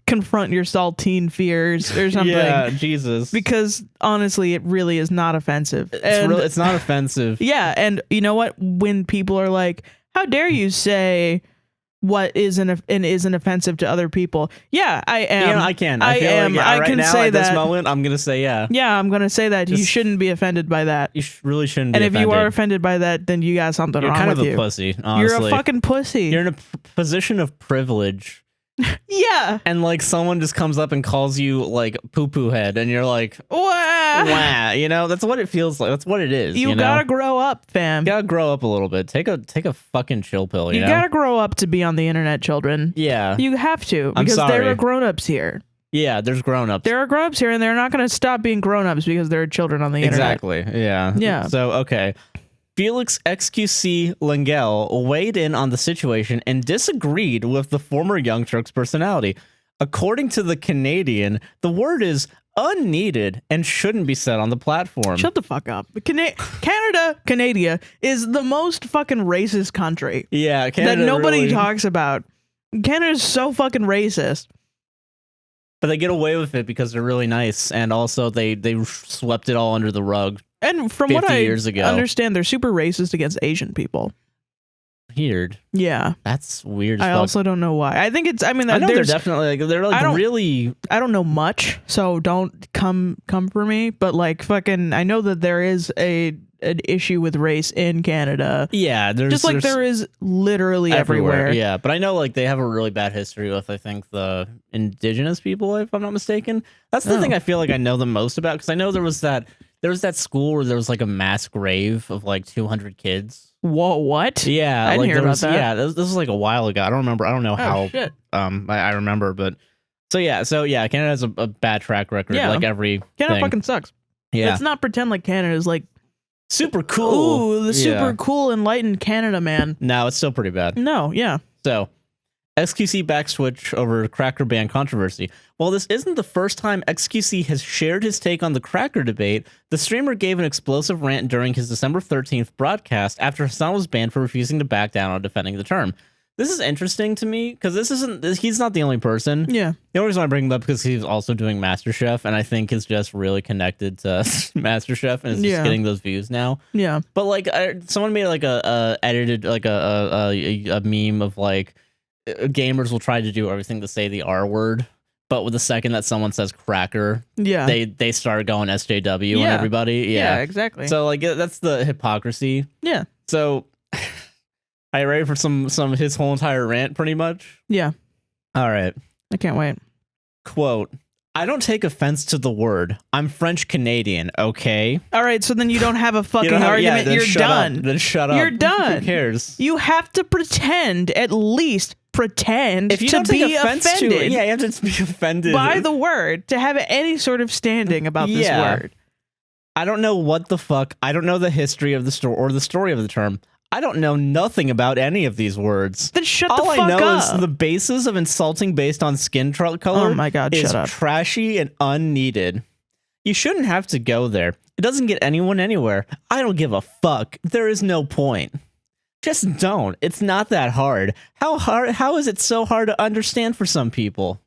confront your saltine fears or something. Yeah, Jesus. Because honestly, it really is not offensive. It's not offensive. Yeah, and you know what? When people are like, "How dare you say what isn't offensive to other people?" Yeah, I am. You know, I can. I feel am. Like, I right can now, say at that. this moment, I'm gonna say yeah. Yeah, I'm gonna say that. You Just- shouldn't be offended by that. You really shouldn't. And be if you are offended. offended by that, then you got something You're wrong kind with of a you. pussy. Honestly, You're a fucking pussy. You're in a position of privilege. Yeah. And like someone just comes up and calls you like poo poo head, and you're like, Wah. wah. You know, that's what it feels like. That's what it is. You You know? gotta grow up, fam. You gotta grow up a little bit. Take a fucking chill pill. You know? Gotta grow up to be on the internet, children. Yeah. You have to, I'm because there sorry. are grown-ups here. Yeah, there's grown-ups. There are grown-ups here, and they're not going to stop being grown-ups because there are children on the internet. Exactly. Yeah. Yeah. So, okay. Felix XQC Langell weighed in on the situation and disagreed with the former Young Turks personality. According to the Canadian, the word is unneeded and shouldn't be said on the platform. Shut the fuck up. Canada is the most fucking racist country. Yeah, Canada that nobody really talks about. Canada's so fucking racist. But they get away with it because they're really nice, and also they swept it all under the rug. And from what I understand, they're super racist against Asian people. Weird. Yeah, that's weird. I also don't know why. I think it's. I mean, I know they're definitely they're like really. I don't know much, so don't come for me. But like fucking, I know that there is an issue with race in Canada. Yeah, there's there is literally everywhere. Yeah, but I know like they have a really bad history with I think the indigenous people, if I'm not mistaken. That's the thing I feel like I know the most about, because I know there was that school where there was like a mass grave of like 200 kids. Whoa, what? Yeah, I didn't hear about that. Yeah, this was like a while ago. I don't remember. I don't know how. Shit. I remember, but so yeah, Canada has a bad track record. Yeah. Like every Canada fucking sucks. Yeah, let's not pretend like Canada is like super cool. Ooh, the super cool enlightened Canada man. No, it's still pretty bad. No, yeah. So, XQC backswitch over Cracker ban controversy. While this isn't the first time XQC has shared his take on the Cracker debate, the streamer gave an explosive rant during his December 13th broadcast after Hasan was banned for refusing to back down on defending the term. This is interesting to me because he's not the only person. Yeah. The only reason I bring him up because he's also doing MasterChef, and I think is just really connected to MasterChef and is just getting those views now. Yeah. But like someone made like edited like a meme of like gamers will try to do everything to say the R word, but with the second that someone says cracker, they start going SJW on everybody. Yeah, exactly. So like that's the hypocrisy. Yeah. So are you ready for some of his whole entire rant pretty much? Yeah. All right. I can't wait. Quote, I don't take offense to the word. I'm French Canadian, okay? All right, so then you don't have a fucking argument. You're done. Then shut up. You're done. Who cares? You have to at least pretend if you to don't be take offense offended. To it, yeah, you have to be offended by the word to have any sort of standing about this word. I don't know what the fuck. I don't know the history of the story or the story of the term. I don't know nothing about any of these words. Then shut the fuck up. All I know is the basis of insulting based on skin color oh my God, is shut up. trashy and unneeded. You shouldn't have to go there. It doesn't get anyone anywhere. I don't give a fuck. There is no point. Just don't. It's not that hard. How is it so hard to understand for some people?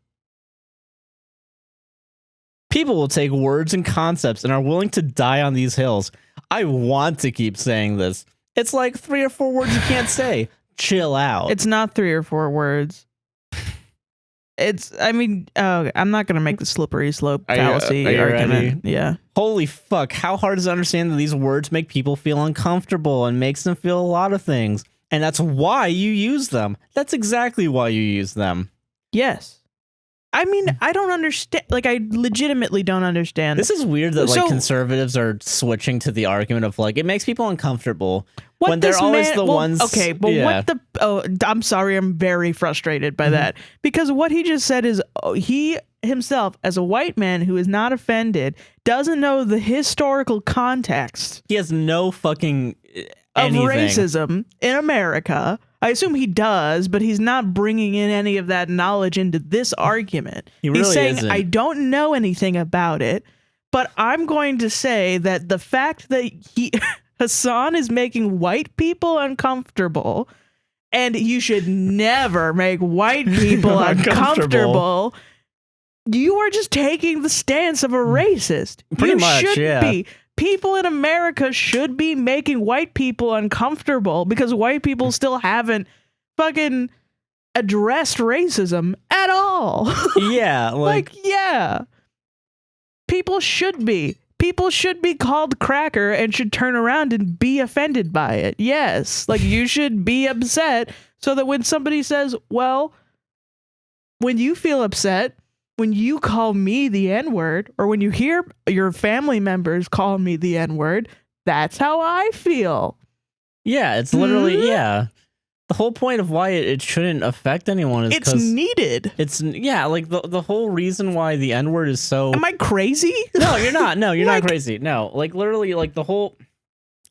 People will take words and concepts and are willing to die on these hills. I want to keep saying this. It's like 3 or 4 words you can't say. Chill out. It's not 3 or 4 words. I'm not going to make the slippery slope fallacy argument. Ready? Yeah. Holy fuck. How hard is it to understand that these words make people feel uncomfortable and makes them feel a lot of things? And that's why you use them. That's exactly why you use them. Yes. I mean, I don't understand. Like, I legitimately don't understand. This is weird that like conservatives are switching to the argument of like it makes people uncomfortable when they're always the ones. Okay, but what the? Oh, I'm sorry. I'm very frustrated by that because what he just said is he himself, as a white man who is not offended, doesn't know the historical context. He has no fucking of racism in America. I assume he does, but he's not bringing in any of that knowledge into this argument. He's saying, I don't know anything about it, but I'm going to say that the fact that Hasan is making white people uncomfortable, and you should never make white people uncomfortable, you are just taking the stance of a racist. Pretty much, be. People in America should be making white people uncomfortable because white people still haven't fucking addressed racism at all. Yeah. Yeah. People should be. People should be called cracker and should turn around and be offended by it. Yes. Like, you should be upset so that when somebody says, well, when you feel upset, when you call me the N-word, or when you hear your family members call me the N-word, that's how I feel. Yeah, it's literally, yeah. the whole point of why it shouldn't affect anyone is It's because needed. it's like the whole reason why the N-word is so. Am I crazy? No, you're not. No, you're Like- not crazy. No, like literally, like the whole.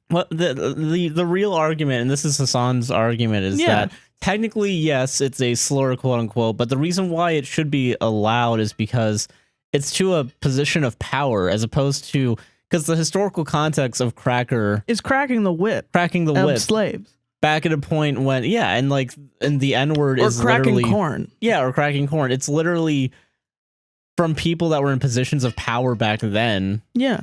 What the real argument, and this is Hasan's argument, is that technically yes, it's a slur, quote unquote, but the reason why it should be allowed is because it's to a position of power as opposed to because the historical context of cracker Is cracking the whip of of slaves. back at a point when and the N-word Or is cracking literally corn. or cracking corn. It's literally from people that were in positions of power back then. Yeah.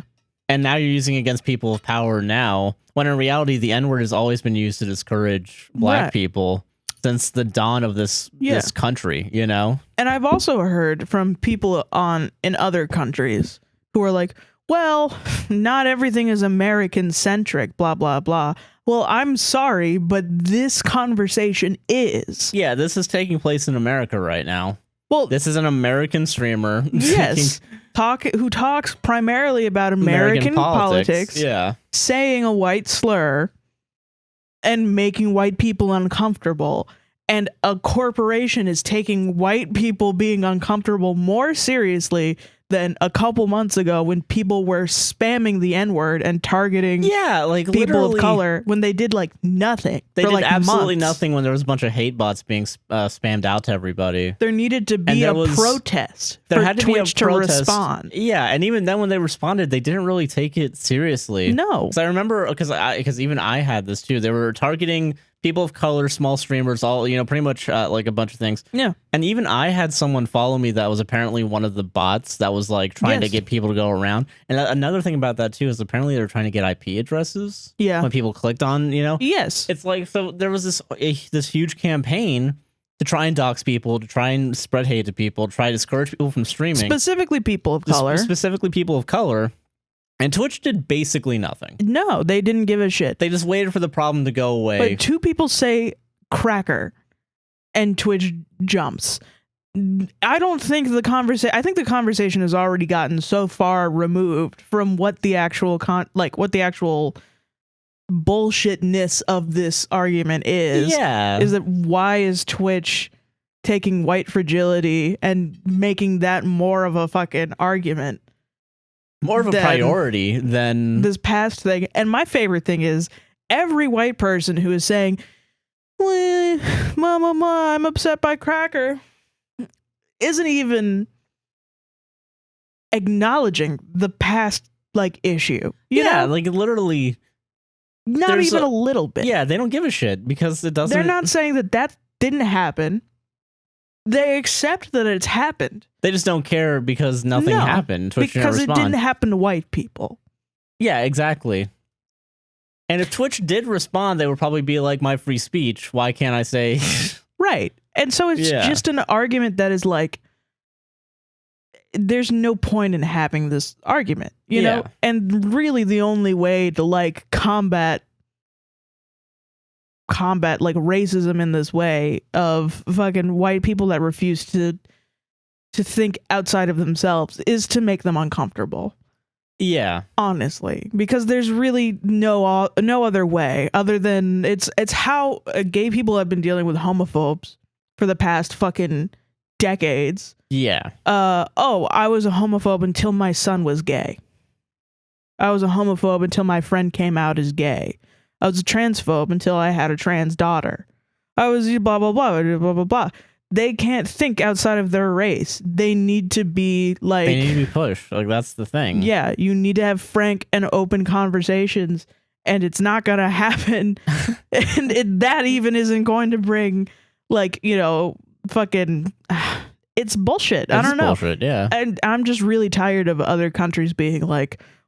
And now you're using it against people of power now, when in reality, the N-word has always been used to discourage black people since the dawn of this country, you know? And I've also heard from people in other countries who are like, well, not everything is American-centric, blah, blah, blah. Well, I'm sorry, but this conversation is. Yeah, this is taking place in America right now. Well, this is an American streamer. Yes. Who talks primarily about American politics, saying a white slur and making white people uncomfortable. And a corporation is taking white people being uncomfortable more seriously than a couple months ago when people were spamming the N-word and targeting people of color when they did nothing. They did absolutely months. Nothing when there was a bunch of hate bots being spammed out to everybody. There needed to be a protest. There had to Twitch be a protest to respond. Yeah, and even then when they responded, they didn't really take it seriously. No. Because I remember, because even I had this too. They were targeting people of color, small streamers, all, pretty much like a bunch of things. Yeah. And even I had someone follow me that was apparently one of the bots that was trying to get people to go around. And another thing about that too is apparently they're trying to get IP addresses. Yeah. When people clicked on, Yes. It's so there was this huge campaign to try and dox people, to try and spread hate to people, to try to discourage people from streaming. Specifically people of color. Specifically people of color. And Twitch did basically nothing. No, they didn't give a shit. They just waited for the problem to go away. But two people say cracker and Twitch jumps. I don't think the conversation... I think the conversation has already gotten so far removed from what the actual bullshitness of this argument is. Yeah. Is that why is Twitch taking white fragility and making that more of a fucking argument? More of a priority than this past thing. And my favorite thing is every white person who is saying, well, mama, I'm upset by cracker, isn't even acknowledging the past issue. You know? Literally not even a little bit. Yeah, they don't give a shit because it doesn't. They're not saying that didn't happen. They accept that it's happened. They just don't care because nothing happened. Twitch because it didn't happen to white people. Yeah, exactly. And if Twitch did respond, they would probably be like, my free speech. Why can't I say? Right. And so it's just an argument that is there's no point in having this argument, you know? And really the only way to combat racism in this way of fucking white people that refuse to think outside of themselves is to make them uncomfortable. Yeah. Honestly, because there's really no other way other than it's how gay people have been dealing with homophobes for the past fucking decades. Yeah. I was a homophobe until my son was gay. I was a homophobe until my friend came out as gay. I was a transphobe until I had a trans daughter. I was blah, blah, blah, blah, blah, blah. They can't think outside of their race. They need to be they need to be pushed. That's the thing. Yeah, you need to have frank and open conversations, and it's not going to happen. And that even isn't going to bring, fucking... It's bullshit. I don't know. Bullshit, yeah. And I'm just really tired of other countries being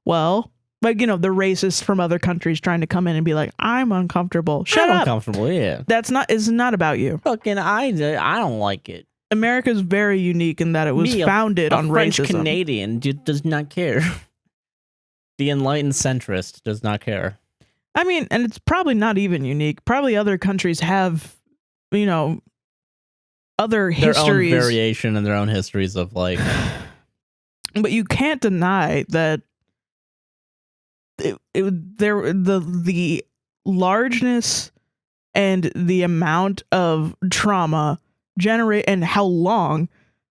well... the racists from other countries trying to come in and be like, I'm uncomfortable. Shut up. Uncomfortable, yeah. It's not about you. Fucking I don't like it. America's very unique in that it was founded on French racism. Canadian does not care. The enlightened centrist does not care. I mean, and it's probably not even unique. Probably other countries have, other histories. Their own variation and their own histories of But you can't deny that the largeness and the amount of trauma and how long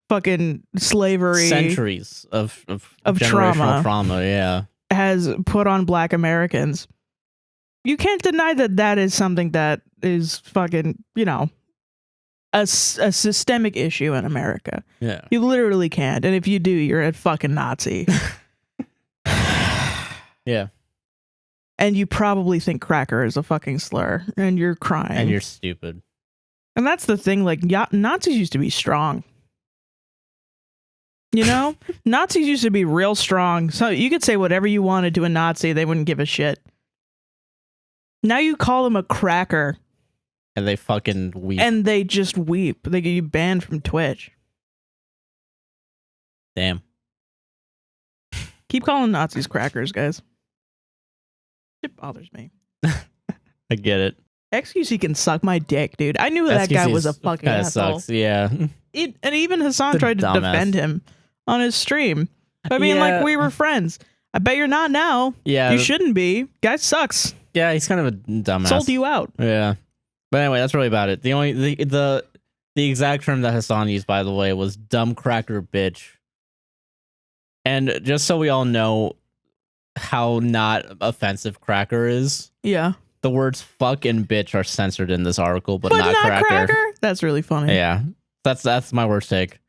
fucking slavery, centuries of generational trauma, yeah, has put on Black Americans. You can't deny that is something that is fucking, a systemic issue in America. Yeah. You literally can't. And if you do, you're a fucking Nazi. Yeah. And you probably think cracker is a fucking slur, and you're crying. And you're stupid. And that's the thing, like, Nazis used to be strong. Nazis used to be real strong. So you could say whatever you wanted to a Nazi, they wouldn't give a shit. Now you call them a cracker. And they fucking weep. And they just weep. They get you banned from Twitch. Damn. Keep calling Nazis crackers, guys. It bothers me. I get it. XQC can suck my dick, dude. I knew that guy was a fucking asshole. Sucks, yeah. And even Hasan tried to defend him on his stream. I mean, like, we were friends. I bet you're not now. Yeah. You shouldn't be. Guy sucks. Yeah, he's kind of a dumbass. Sold you out. Yeah. But anyway, that's really about it. The exact term that Hasan used, by the way, was dumb cracker bitch. And just so we all know how not offensive cracker is. Yeah. The words fuck and bitch are censored in this article, but not cracker. That's really funny. Yeah. That's my worst take.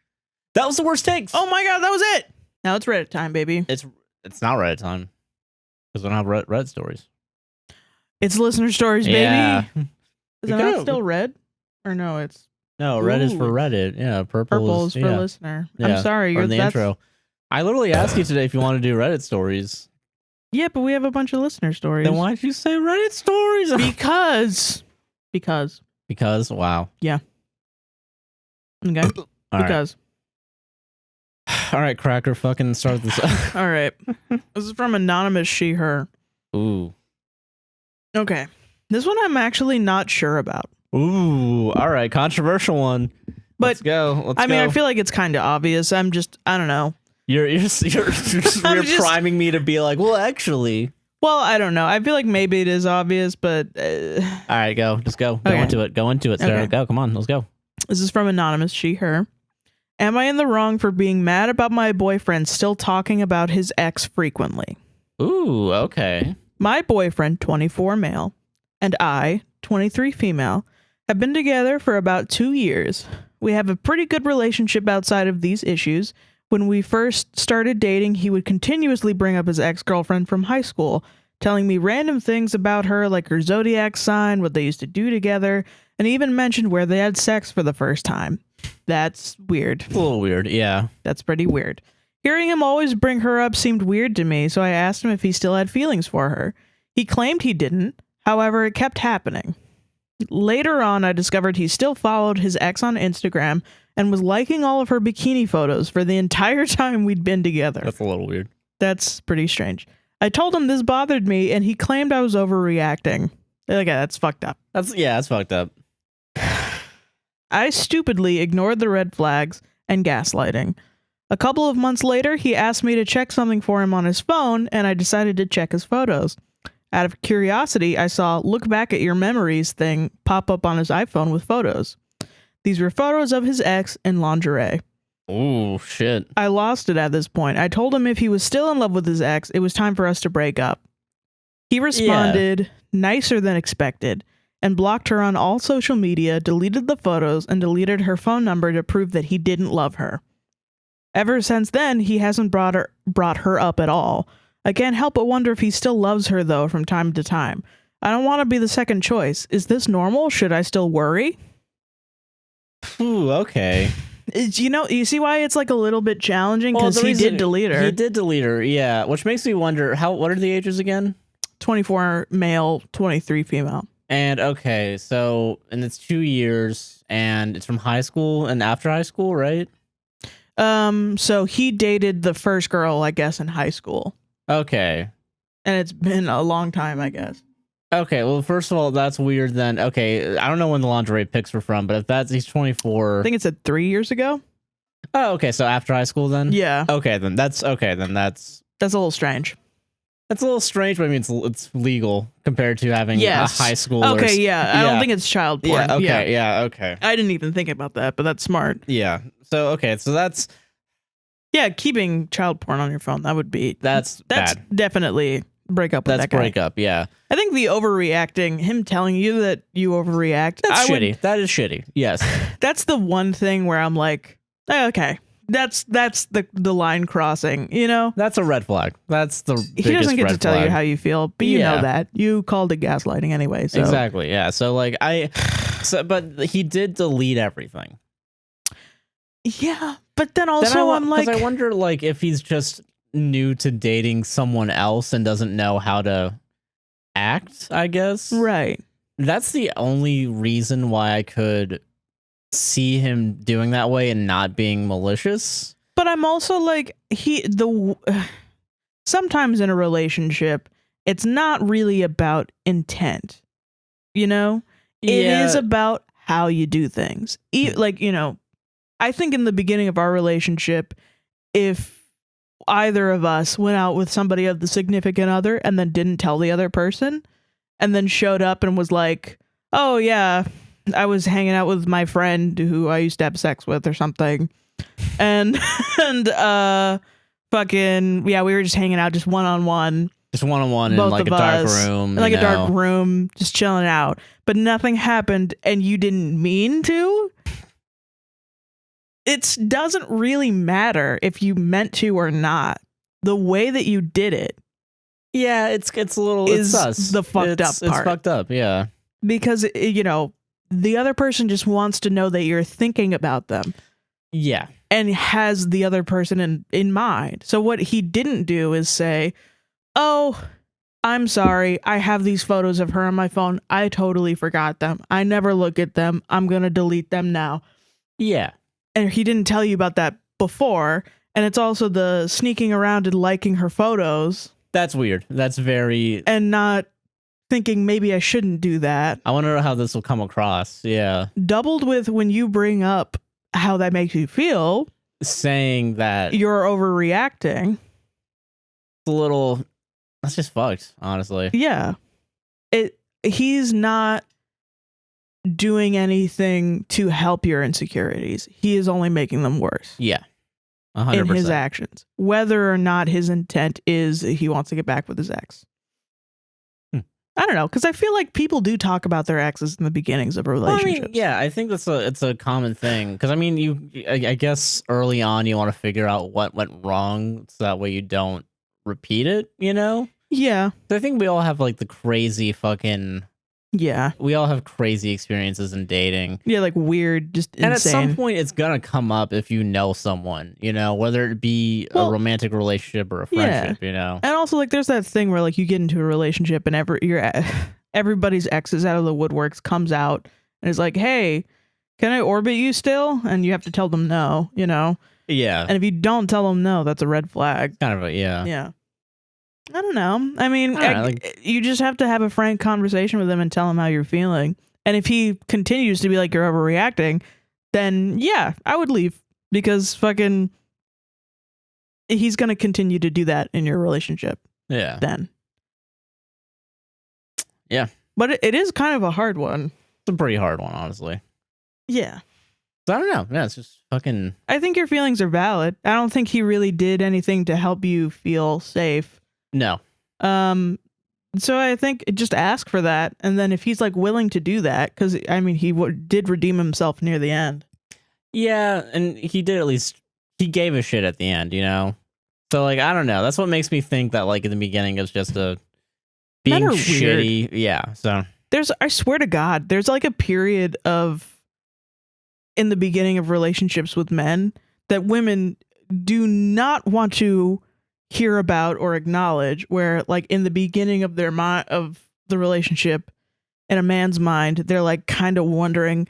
That was the worst take. Oh my god, that was it. Now it's Reddit time, baby. It's not Reddit time. Because we don't have Reddit stories. It's listener stories, baby. Yeah. Is it not still red? Or no, it's... No, red is for Reddit. Yeah, purple is for listener. Yeah. I'm sorry. Or in the intro. I literally asked you today if you want to do Reddit stories. Yeah, but we have a bunch of listener stories. Then why did you say Reddit stories? Because. Wow. Yeah. Okay. Because. All right, cracker, fucking start this up. All right. This is from anonymous she, her. Ooh. Okay. This one I'm actually not sure about. Ooh. All right. Controversial one. But let's go. I mean, I feel like it's kind of obvious. I don't know. You're priming me to be like, well, actually. Well, I don't know. I feel like maybe it is obvious, but... All right, go. Just go. Okay. Go into it, Sarah. Okay. Go. Come on. Let's go. This is from anonymous she, her. Am I in the wrong for being mad about my boyfriend still talking about his ex frequently? Ooh, okay. My boyfriend, 24 male, and I, 23 female, have been together for about 2 years. We have a pretty good relationship outside of these issues. When we first started dating, he would continuously bring up his ex-girlfriend from high school, telling me random things about her, like her zodiac sign, what they used to do together, and even mentioned where they had sex for the first time. That's weird. A little weird, yeah. That's pretty weird. Hearing him always bring her up seemed weird to me, so I asked him if he still had feelings for her. He claimed he didn't, however, it kept happening. Later on, I discovered he still followed his ex on Instagram and was liking all of her bikini photos for the entire time we'd been together. That's a little weird. That's pretty strange. I told him this bothered me, and he claimed I was overreacting. Okay, that's fucked up. That's fucked up. I stupidly ignored the red flags and gaslighting. A couple of months later, he asked me to check something for him on his phone, and I decided to check his photos. Out of curiosity, I saw "look back at your memories" thing pop up on his iPhone with photos. These were photos of his ex in lingerie. Ooh, shit. I lost it at this point. I told him if he was still in love with his ex, it was time for us to break up. He responded nicer than expected and blocked her on all social media, deleted the photos, and deleted her phone number to prove that he didn't love her. Ever since then, he hasn't brought her up at all. I can't help but wonder if he still loves her, though, from time to time. I don't want to be the second choice. Is this normal? Should I still worry? Ooh, okay. You see why it's like a little bit challenging? Because he did delete her. He did delete her, yeah. Which makes me wonder, what are the ages again? 24 male, 23 female. And okay, and it's 2 years, and it's from high school and after high school, right? So he dated the first girl, I guess, in high school. Okay. And it's been a long time, I guess. Okay, well, first of all, that's weird then. Okay, I don't know when the lingerie pics were from, but if he's 24... I think it's 3 years ago. Oh, okay, so after high school then? Yeah. Okay, then that's... That's a little strange. That's a little strange, but I mean, it's legal compared to having a high school. Okay, yeah. I don't think it's child porn. Yeah, okay, yeah, okay. I didn't even think about that, but that's smart. Yeah. So, okay, so that's... Yeah, keeping child porn on your phone, that would be... That's bad. Definitely breakup with that guy. That's breakup, yeah. I think the overreacting, him telling you that you overreact... That's shitty. That is shitty, yes. That's the one thing where I'm like, okay... That's the line crossing, you know? That's a red flag. That's the biggest red flag. He doesn't get to tell you how you feel, but you know that. You called it gaslighting anyway, so. Exactly, yeah. So, like, but he did delete everything. Yeah, but then also I'm like... Because I wonder, like, if he's just new to dating someone else and doesn't know how to act, I guess. Right. That's the only reason why I could... see him doing that way and not being malicious. But I'm also like, sometimes in a relationship, it's not really about intent, you know? It is about how you do things. Like, you know, I think in the beginning of our relationship, if either of us went out with somebody of the significant other and then didn't tell the other person and then showed up and was like, oh yeah, I was hanging out with my friend who I used to have sex with or something. And fucking, yeah, we were just hanging out just one-on-one. Just one-on-one in like a dark room. Like a dark room, just chilling out. But nothing happened and you didn't mean to. It doesn't really matter if you meant to or not. The way that you did it. Yeah, it's a little... Is sus. the fucked up part. It's fucked up, yeah. Because, you know... the other person just wants to know that you're thinking about them. Yeah. And has the other person in mind. So what he didn't do is say, oh, I'm sorry. I have these photos of her on my phone. I totally forgot them. I never look at them. I'm going to delete them now. Yeah. And he didn't tell you about that before. And it's also the sneaking around and liking her photos. That's weird. That's very... and not... thinking maybe I shouldn't do that. I wonder how this will come across. Yeah. Doubled with when you bring up how that makes you feel. Saying that you're overreacting. It's a little... that's just fucked, honestly. Yeah. He's not doing anything to help your insecurities. He is only making them worse. Yeah. 100%. In his actions. Whether or not his intent is he wants to get back with his ex. I don't know, because I feel like people do talk about their exes in the beginnings of relationships. Well, I mean, yeah, I think it's a common thing. Because I mean, I guess early on you want to figure out what went wrong, so that way you don't repeat it. You know? Yeah. So I think we all have like the crazy fucking. Yeah. We all have crazy experiences in dating. Yeah, like weird, just insane. And at some point, it's gonna come up if you know someone. You know, whether it be a romantic relationship or a friendship. You know. And also, like, there's that thing where like you get into a relationship and everybody's exes out of the woodworks comes out and is like, "Hey, can I orbit you still?" And you have to tell them no. You know. Yeah. And if you don't tell them no, that's a red flag. Kind of a Yeah. I don't know. I mean, you just have to have a frank conversation with him and tell him how you're feeling. And if he continues to be like you're overreacting, then yeah, I would leave because fucking he's going to continue to do that in your relationship. Yeah. Then. Yeah. But it is kind of a hard one. It's a pretty hard one, honestly. Yeah. So I don't know. Yeah, it's just fucking... I think your feelings are valid. I don't think he really did anything to help you feel safe. No. So I think just ask for that, and then if he's like willing to do that, because I mean he did redeem himself near the end. Yeah, and he did at least he gave a shit at the end, you know. So like I don't know. That's what makes me think that like in the beginning it's just a being shitty. Weird. Yeah. So I swear to God, there's like a period of in the beginning of relationships with men that women do not want to hear about or acknowledge, where like in the beginning of their mind of the relationship in a man's mind they're like kind of wondering,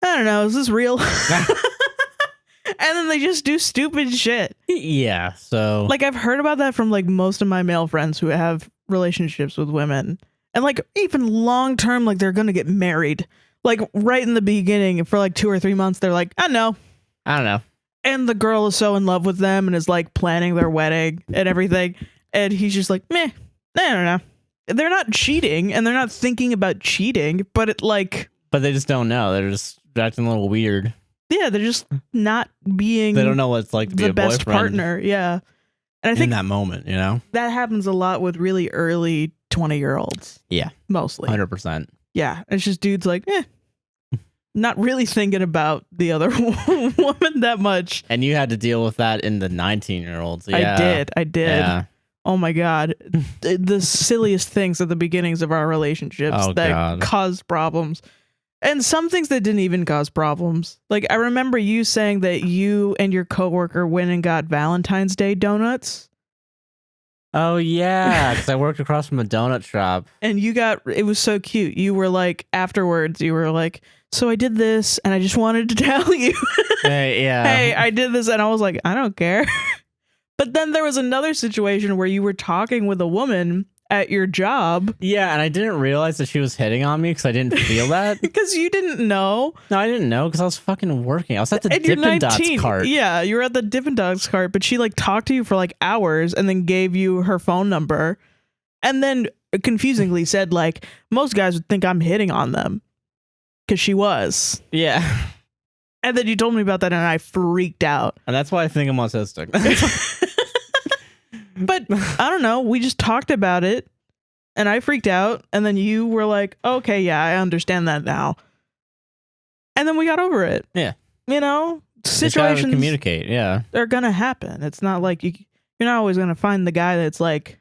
I don't know, is this real? And then they just do stupid shit. Yeah. So like I've heard about that from like most of my male friends who have relationships with women, and like even long term, like they're gonna get married, like right in the beginning for like 2 or 3 months they're like, I don't know. And the girl is so in love with them and is like planning their wedding and everything. And he's just like, meh, I don't know. They're not cheating, and they're not thinking about cheating, but But they just don't know. They're just acting a little weird. Yeah, they're just not being. They don't know what it's like to be the a best boyfriend partner. Yeah, and I think in that moment, you know, that happens a lot with really early 20-year-olds. Yeah, mostly 100%. Yeah, it's just dudes like, not really thinking about the other woman that much. And you had to deal with that in the 19-year-olds. Yeah. I did. Yeah. Oh my God. The silliest things at the beginnings of our relationships that caused problems. And some things that didn't even cause problems. Like, I remember you saying that you and your coworker went and got Valentine's Day donuts. Oh, yeah, because I worked across from a donut shop. And it was so cute. You were like, afterwards, you were like, so I did this, and I just wanted to tell you. Hey, yeah. Hey, I did this, and I was like, I don't care. But then there was another situation where you were talking with a woman at your job. Yeah, and I didn't realize that she was hitting on me because I didn't feel that. Because you didn't know. No, I didn't know because I was fucking working. I was at the Dippin' Dots cart. Yeah, you were at the Dippin' Dots cart, but she like talked to you for like hours and then gave you her phone number. And then confusingly said like, most guys would think I'm hitting on them. Because she was. Yeah. And then you told me about that and I freaked out. And that's why I think I'm autistic. But I don't know. We just talked about it and I freaked out. And then you were like, okay, yeah, I understand that now. And then we got over it. Yeah. You know, situations communicate. Yeah. They're going to happen. It's not like you're not always going to find the guy that's like,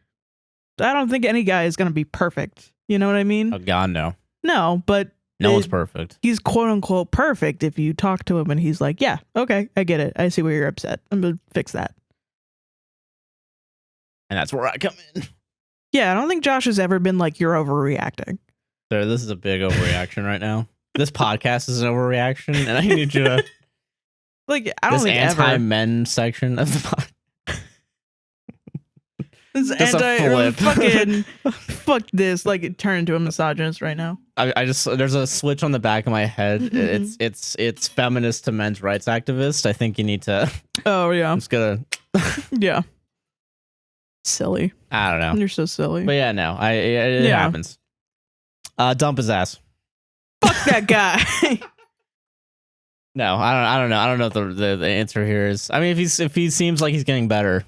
I don't think any guy is going to be perfect. You know what I mean? Oh, God, no. No, but no one's perfect. He's quote unquote perfect if you talk to him and he's like, yeah, okay, I get it. I see where you're upset. I'm going to fix that. And that's where I come in. Yeah, I don't think Josh has ever been like, you're overreacting. Sir, this is a big overreaction right now. This podcast is an overreaction, and I need you to... Like, I don't think anti-men section of the podcast. This just a flip. Fucking fuck this. Like, it turned into a misogynist right now. I just there's a switch on the back of my head. It's feminist to men's rights activist. I think you need to. Oh yeah. I'm just gonna. Yeah. Silly. I don't know. You're so silly. But yeah, no. It happens. Dump his ass. Fuck that guy. No, I don't know. I don't know what the answer here is. I mean, if he seems like he's getting better.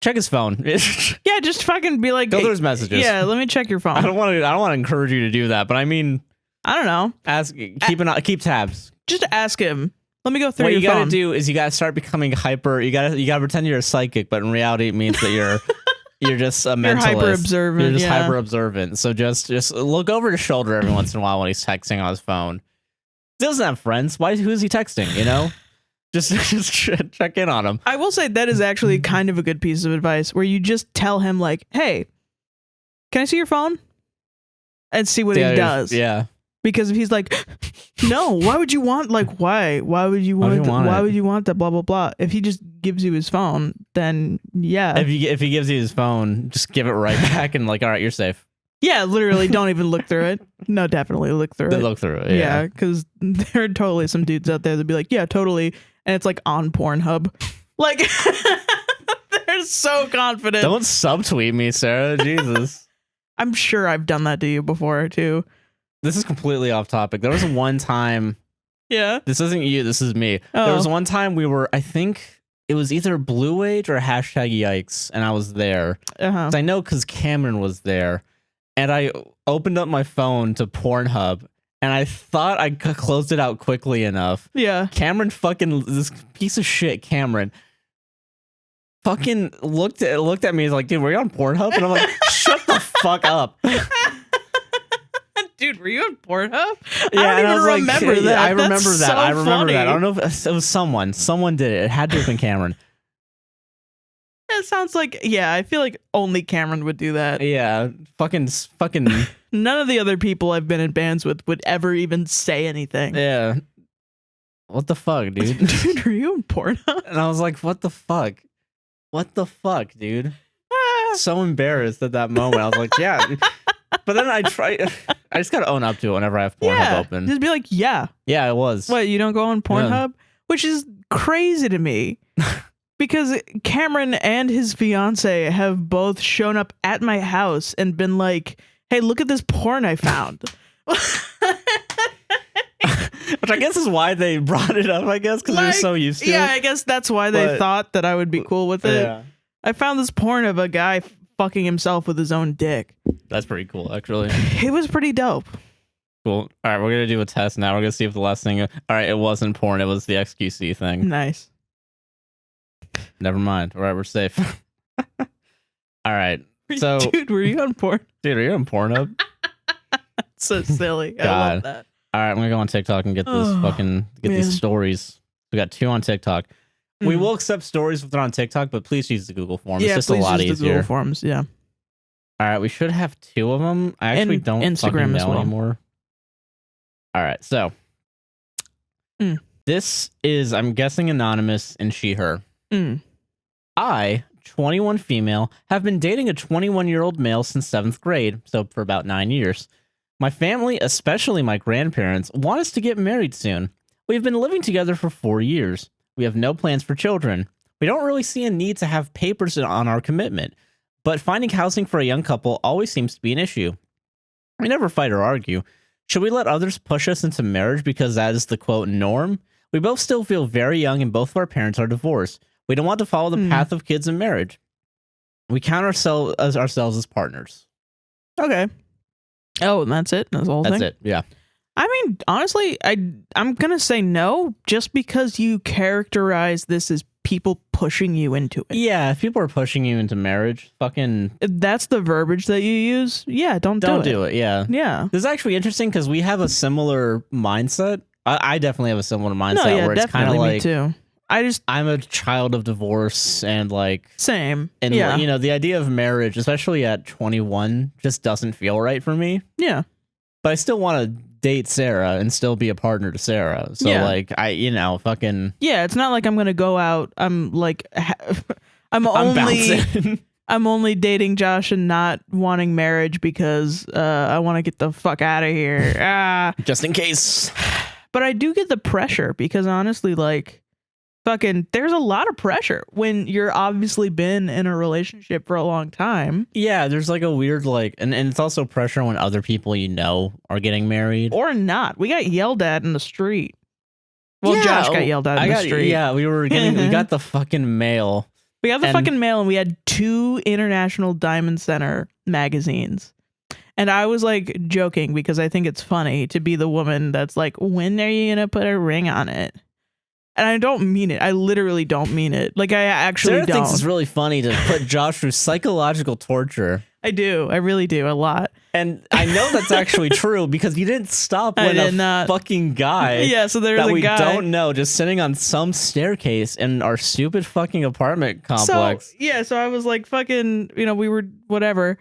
Check his phone. Yeah, just fucking be like, go through his messages. Yeah, let me check your phone. I don't want to encourage you to do that, but I mean, I don't know. Keep tabs. Just ask him. Let me go through what your phone. What you gotta do is you gotta start becoming hyper. You gotta pretend you're a psychic, but in reality, it means that you're just a mentalist. You're hyper observant. You're just hyper observant. So just look over his shoulder every once in a while when he's texting on his phone. He doesn't have friends. Who is he texting? You know. Just check in on him. I will say that is actually kind of a good piece of advice where you just tell him like, hey, can I see your phone? And see what he does. Yeah. Because if he's like, no, why would you want why would you want that blah, blah, blah. If he just gives you his phone, then yeah. If he gives you his phone, just give it right back and like, all right, you're safe. Yeah, literally don't even look through it. No, definitely look through it. Look through it. Yeah, because there are totally some dudes out there that'd be like, yeah, totally. And it's like on Pornhub. Like, they're so confident. Don't subtweet me, Sarah. Jesus. I'm sure I've done that to you before, too. This is completely off topic. There was one time. Yeah. This isn't you. This is me. Oh. There was one time we were, I think it was either Blue Age or #Yikes. And I was there. I know because Cameron was there. And I opened up my phone to Pornhub. And I thought I closed it out quickly enough. Yeah. Cameron this piece of shit, Cameron, fucking looked at me. He's like, dude, were you on Pornhub? And I'm like, shut the fuck up. Dude, were you on Pornhub? Yeah, I don't even remember that. I remember That's that. So I remember funny. that. I don't know if it was someone. Someone did it. It had to have been Cameron. It sounds like, yeah, I feel like only Cameron would do that. Yeah, fucking. None of the other people I've been in bands with would ever even say anything. Yeah. What the fuck, dude? Dude, are you on Pornhub? And I was like, what the fuck? What the fuck, dude? So embarrassed at that moment. I was like, yeah. But then I just gotta own up to it whenever I have Pornhub open. Just be like, yeah. Yeah, it was. What, you don't go on Pornhub? Yeah. Which is crazy to me. Because Cameron and his fiance have both shown up at my house and been like, hey, look at this porn I found. Which I guess is why they brought it up, I guess, because they're so used to it. Yeah, I guess that's why they thought that I would be cool with it. Yeah. I found this porn of a guy fucking himself with his own dick. That's pretty cool, actually. It was pretty dope. Cool. All right, we're going to do a test now. We're going to see if the last thing... All right, it wasn't porn. It was the XQC thing. Nice. Never mind. All right, we're safe. All right. So, dude, were you on porn? Dude, are you on Pornhub? So silly. God. I love that. All right, I'm going to go on TikTok and get these stories. We got 2 on TikTok. We will accept stories if they're on TikTok, but please use the Google form. It's just a lot easier. The Google forms, yeah. All right, we should have 2 of them. I actually don't Instagram know anymore. All right, so this is, I'm guessing, anonymous and she, her. I, 21 female, have been dating a 21-year-old male since 7th grade, so for about 9 years. My family, especially my grandparents, want us to get married soon. We've been living together for 4 years. We have no plans for children. We don't really see a need to have papers on our commitment, but finding housing for a young couple always seems to be an issue. We never fight or argue. Should we let others push us into marriage because that is the, quote, norm? We both still feel very young and both of our parents are divorced. We don't want to follow the path of kids and marriage. We count ourselves as partners. Okay. Oh, and that's it? That's the whole thing? That's it, yeah. I mean, honestly, I'm going to say no just because you characterize this as people pushing you into it. Yeah, if people are pushing you into marriage, fucking... If that's the verbiage that you use, yeah, don't do it. Yeah. Yeah. This is actually interesting because we have a similar mindset. I definitely have a similar mindset where it's kind of like... me too. I'm a child of divorce and like... Same. And, you know, the idea of marriage, especially at 21, just doesn't feel right for me. Yeah. But I still want to date Sarah and still be a partner to Sarah. So like fucking... Yeah, it's not like I'm going to go out. I'm like... I'm only dating Josh and not wanting marriage because I want to get the fuck out of here. Just in case. But I do get the pressure because honestly, like, fucking, there's a lot of pressure when you're obviously been in a relationship for a long time. Yeah, there's like a weird, like, and it's also pressure when other people you know are getting married. Or not. We got yelled at in the street. Well, yeah, Josh got yelled at in the street. Yeah, we got the fucking mail. We got the fucking mail and we had 2 International Diamond Center magazines. And I was like joking because I think it's funny to be the woman that's like, when are you going to put a ring on it? And I don't mean it. I literally don't mean it. Like, I actually Sarah don't. thinks it's really funny to put Josh through psychological torture. I do. I really do. A lot. And I know that's actually true because you didn't stop when a fucking guy so there's that a we guy don't know just sitting on some staircase in our stupid fucking apartment complex. So I was like, fucking, you know, we were whatever.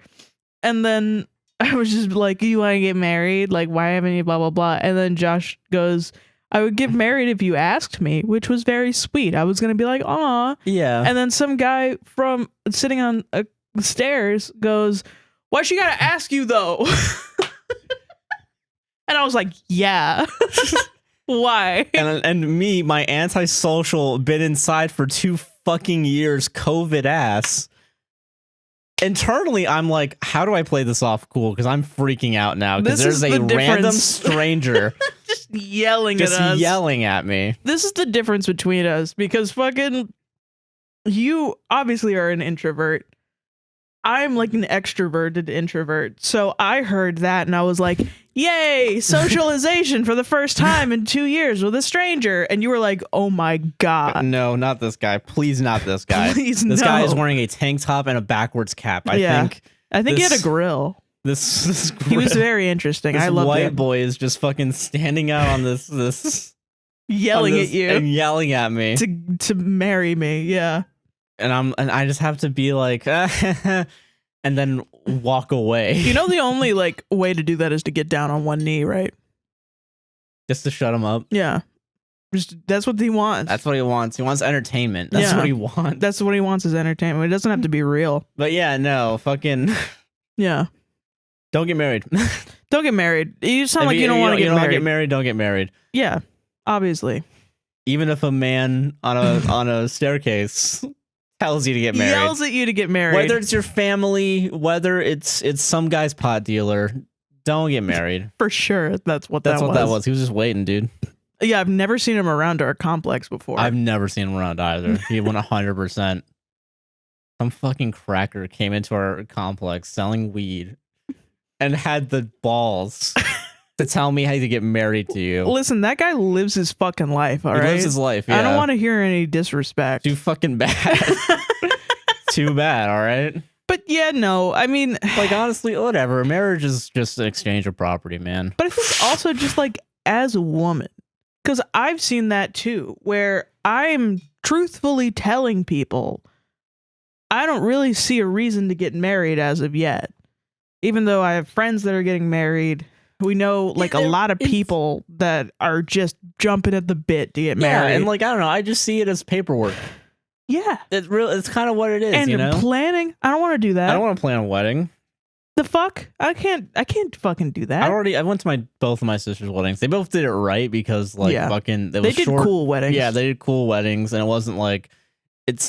And then I was just like, you want to get married? Like, why haven't you blah, blah, blah? And then Josh goes, I would get married if you asked me, which was very sweet. I was going to be like, aw. Yeah. And then some guy from sitting on stairs goes, why she got to ask you though? And I was like, yeah. Why? And me, my antisocial, been inside for 2 fucking years, COVID ass. Internally, I'm like, how do I play this off cool? Because I'm freaking out now. Because there's a random stranger just yelling at me. This is the difference between us. Because fucking, you obviously are an introvert. I'm like an extroverted introvert. So I heard that and I was like, yay, socialization for the first time in 2 years with a stranger. And you were like, oh my God. No, not this guy. Please, not this guy. Please, this guy is wearing a tank top and a backwards cap. I think he had a grill. This grill, he was very interesting. I loved it. White boy is just fucking standing out on this yelling at you and yelling at me to marry me. Yeah. And I just have to be like, and then walk away. You know, the only like way to do that is to get down on one knee, right? Just to shut him up. Yeah. That's what he wants. That's what he wants. He wants entertainment. That's what he wants. That's what he wants is entertainment. It doesn't have to be real. But yeah, no, fucking. Yeah. Don't get married. Don't get married. You sound like you don't want to get married. Don't get married. Yeah, obviously. even if a man on a staircase tells you to get married, yells at you to get married, whether it's your family, whether it's some guy's pot dealer, don't get married. For sure, that's what that was. He was just waiting, dude. Yeah, I've never seen him around our complex before. I've never seen him around either. He went 100%. Some fucking cracker came into our complex selling weed and had the balls to tell me how to get married to you. Listen, that guy lives his fucking life, all right? He lives his life, yeah. I don't want to hear any disrespect. Too fucking bad. Too bad, all right? But yeah, no, I mean... Like, honestly, whatever. Marriage is just an exchange of property, man. But I think also just, like, as a woman, because I've seen that too, where I'm truthfully telling people I don't really see a reason to get married as of yet. Even though I have friends that are getting married, we know like a lot of people that are just jumping at the bit to get married. Yeah, and like, I don't know, I just see it as paperwork. Yeah. It's kind of what it is, and you know? Planning, I don't want to do that. I don't want to plan a wedding. The fuck? I can't fucking do that. I went to both of my sister's weddings. They both did it right because like fucking they did cool weddings. Yeah, they did cool weddings, and it wasn't like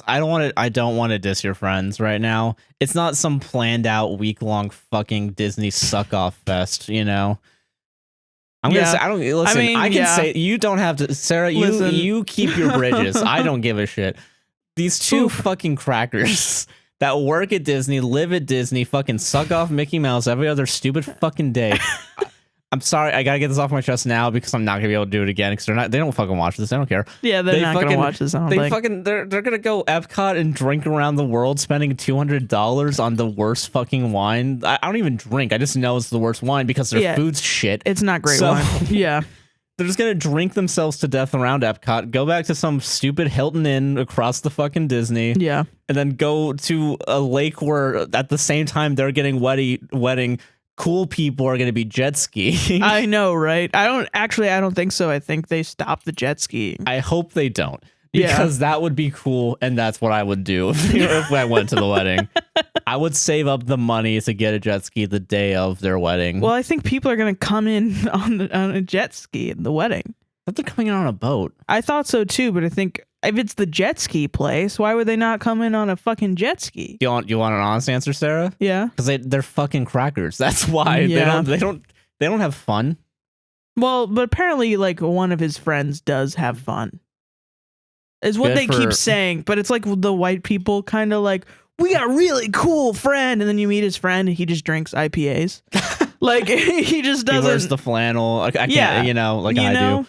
I don't want to diss your friends right now. It's not some planned out week-long fucking Disney suck-off fest, you know? I'm gonna say, I can say, you don't have to, Sarah, you keep your bridges. I don't give a shit. These two fucking crackers that work at Disney, live at Disney, fucking suck off Mickey Mouse every other stupid fucking day. I'm sorry, I gotta get this off my chest now because I'm not gonna be able to do it again because they don't fucking watch this. I don't care. Yeah, they're not gonna watch this. They're gonna go Epcot and drink around the world, spending $200 on the worst fucking wine. I don't even drink. I just know it's the worst wine because their food's shit. It's not great wine. Yeah. They're just gonna drink themselves to death around Epcot, go back to some stupid Hilton Inn across the fucking Disney, and then go to a lake where at the same time they're getting wedding. Cool people are going to be jet skiing. I know, right? I don't think so. I think they stopped the jet skiing. I hope they don't, because that would be cool, and that's what I would do if I went to the wedding. I would save up the money to get a jet ski the day of their wedding. Well, I think people are going to come in on a jet ski at the wedding. But they're coming in on a boat. I thought so too, but I think if it's the jet ski place, why would they not come in on a fucking jet ski? You want an honest answer, Sarah? Yeah. Because they're fucking crackers. That's why they don't have fun. Well, but apparently, like, one of his friends does have fun. Is what they keep saying, but it's like the white people kind of like, we got a really cool friend, and then you meet his friend and he just drinks IPAs. Like, he just doesn't. He wears the flannel. I can't, I do.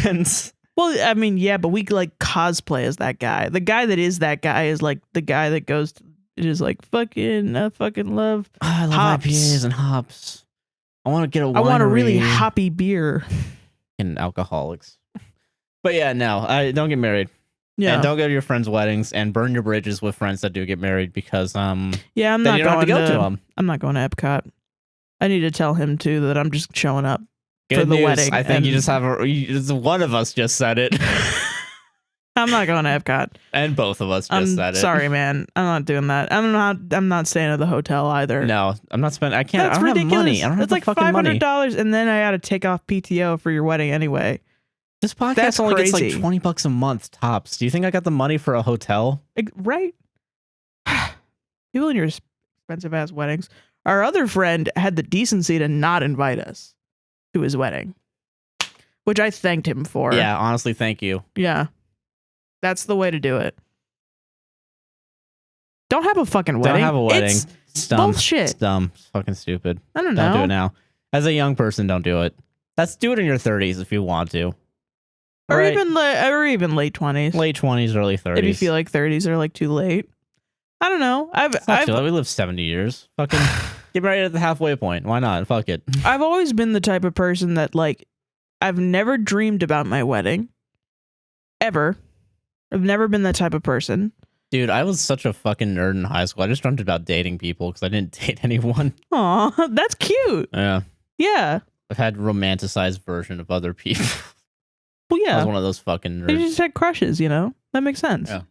And well, I mean, yeah, but we like cosplay as that guy. The guy that is that guy is like the guy that goes to, is like I fucking love hops. IPAs and hops. I want to get a winery. I want a really hoppy beer. And alcoholics. But yeah, no, don't get married. Yeah, and don't go to your friends' weddings and burn your bridges with friends that do get married because I'm not going to go to them. I'm not going to Epcot. I need to tell him too that I'm just showing up for the wedding. I think you just have one of us just said it. I'm not going to Epcot. And both of us just said it. Sorry, man. I'm not doing that. I'm not staying at the hotel either. No, I'm not spending. I can't. I don't have money. I don't have It's like $500, and then I got to take off PTO for your wedding anyway. This podcast only gets like $20 a month tops. Do you think I got the money for a hotel? Right. People in your expensive ass weddings. Our other friend had the decency to not invite us to his wedding, which I thanked him for. Yeah, honestly, thank you. Yeah. That's the way to do it. Don't have a fucking wedding. Don't have a wedding. It's dumb. Bullshit. It's dumb. It's fucking stupid. I don't know. Don't do it now. As a young person, don't do it. Do it in your 30s if you want to. Or right? even late 20s. Late 20s, early 30s. If you feel like 30s are like too late. I don't know. We live 70 years. Fucking get married at the halfway point. Why not? Fuck it. I've always been the type of person that like I've never dreamed about my wedding. Ever. I've never been that type of person. Dude, I was such a fucking nerd in high school. I just dreamt about dating people because I didn't date anyone. Aw, that's cute. Yeah. Yeah. I've had romanticized version of other people. Well, yeah. I was one of those fucking nerds. You just had crushes, you know? That makes sense. Yeah.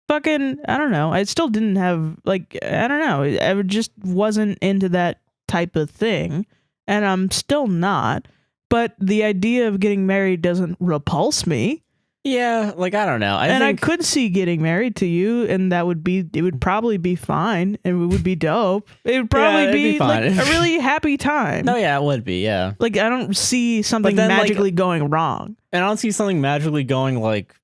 Fucking, I don't know. I still didn't have, like, I don't know. I just wasn't into that type of thing. And I'm still not. But the idea of getting married doesn't repulse me. Yeah, like I don't know. I could see getting married to you, and it would probably be fine, and it would be dope. It would probably be fine. like a really happy time. No, yeah, it would be, yeah. Like I don't see something magically going wrong. And I don't see something magically going like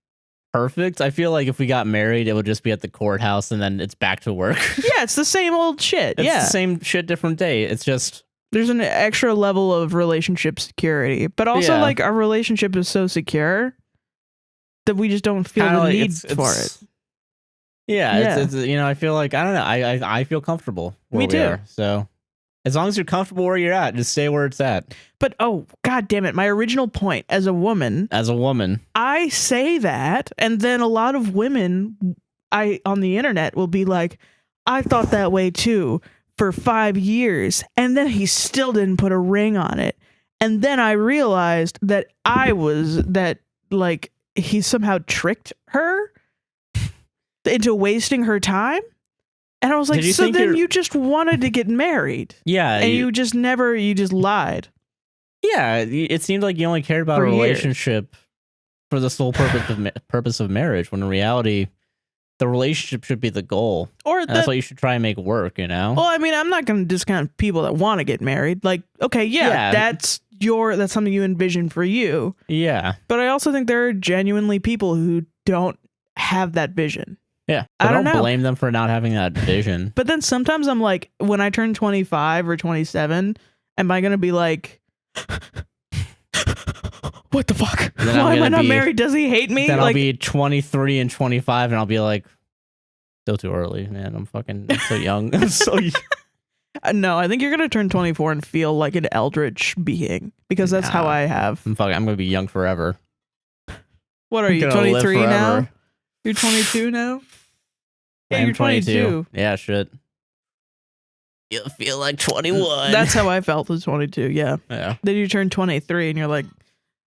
perfect. I feel like if we got married, it would just be at the courthouse and then it's back to work. Yeah, it's the same old shit. It's the same shit, different day. It's just there's an extra level of relationship security, but also like our relationship is so secure that we just don't feel the need for it. Yeah, it's I feel like I don't know. I feel comfortable where we are. So as long as you're comfortable where you're at, just stay where it's at. But oh god damn it, my original point as a woman, I say that, and then a lot of women on the internet will be like, I thought that way too for 5 years, and then he still didn't put a ring on it. And then I realized that he somehow tricked her into wasting her time. And I was like, so then you just wanted to get married. Yeah. And you just lied. Yeah. It seemed like you only cared about a relationship for the sole purpose of marriage, when in reality, the relationship should be the goal. That's what you should try and make work, you know? Well, I mean, I'm not going to discount people that want to get married. Like, okay, that's something you envision for you. Yeah. But I also think there are genuinely people who don't have that vision. Yeah. I don't blame them for not having that vision. But then sometimes I'm like, when I turn 25 or 27, am I going to be like, what the fuck? Why am I not married? Does he hate me? Then I'll be 23 and 25 and I'll be like, still too early, man. I'm so young. I'm so young. No, I think you're going to turn 24 and feel like an eldritch being, because that's how I have. I'm going to be young forever. What are you, 23 now? You're 22 now? Yeah, you're 22. Yeah, shit. You'll feel like 21. That's how I felt as 22, yeah. Yeah. Then you turn 23 and you're like,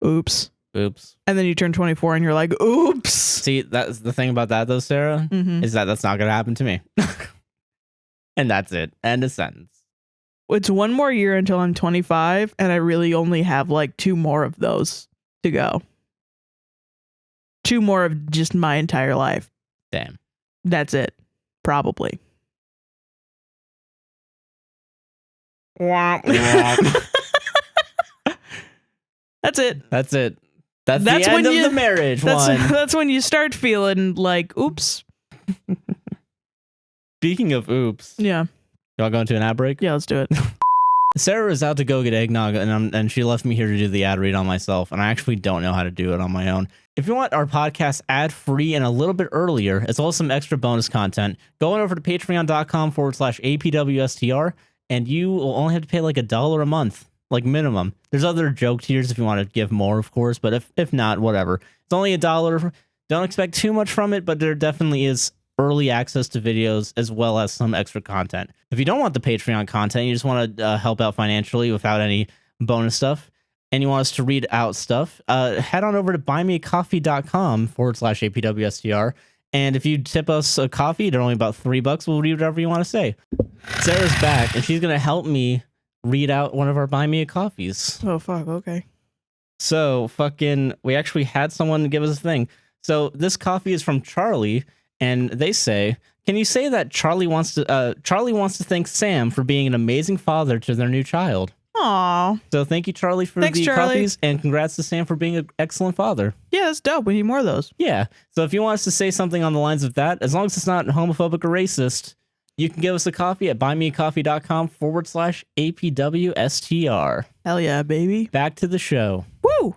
oops. Oops. And then you turn 24 and you're like, oops. See, that's the thing about that though, Sarah, is that's not going to happen to me. And that's it. End of sentence. It's one more year until I'm 25, and I really only have like 2 more of those to go. 2 more of just my entire life. Damn. That's it. Probably. That's it. That's it. That's the end of the marriage one. That's when you start feeling like, oops. Speaking of oops. Yeah. Y'all going to an ad break? Yeah, let's do it. Sarah was out to go get eggnog, and she left me here to do the ad read on myself, and I actually don't know how to do it on my own. If you want our podcast ad-free and a little bit earlier, as well as some extra bonus content, go on over to patreon.com/APWSTR, and you will only have to pay like $1 a month, like minimum. There's other joke tiers if you want to give more, of course, but if not, whatever. It's only $1. Don't expect too much from it, but there definitely is early access to videos as well as some extra content. If you don't want the Patreon content, you just want to help out financially without any bonus stuff, and you want us to read out stuff, head on over to buymeacoffee.com/APWSTR. And if you tip us a coffee, they're only about $3. We'll read whatever you want to say. Sarah's back, and she's going to help me read out one of our Buy Me a Coffees. Oh, fuck. Okay. So we actually had someone give us a thing. So this coffee is from Charlie. And they say, can you say that Charlie wants to thank Sam for being an amazing father to their new child? Aww. So thank you, Charlie, for the coffees, and congrats to Sam for being an excellent father. Yeah, that's dope. We need more of those. Yeah. So if you want us to say something on the lines of that, as long as it's not homophobic or racist, you can give us a coffee at buymeacoffee.com/APWSTR. Hell yeah, baby. Back to the show. Woo!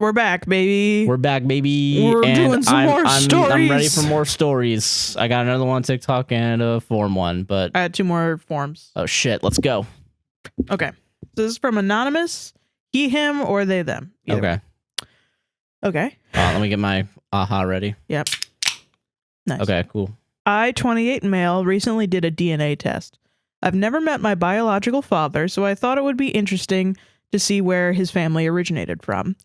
We're back, baby. We're back, baby. We're doing some more stories. I'm ready for more stories. I got another one on TikTok and a form one, but I had 2 more forms. Oh shit, let's go. Okay. So this is from Anonymous, he, him, or they, them. Either. Okay. Let me get my aha ready. Yep. Nice. Okay, cool. I, 28 male, recently did a DNA test. I've never met my biological father, so I thought it would be interesting to see where his family originated from.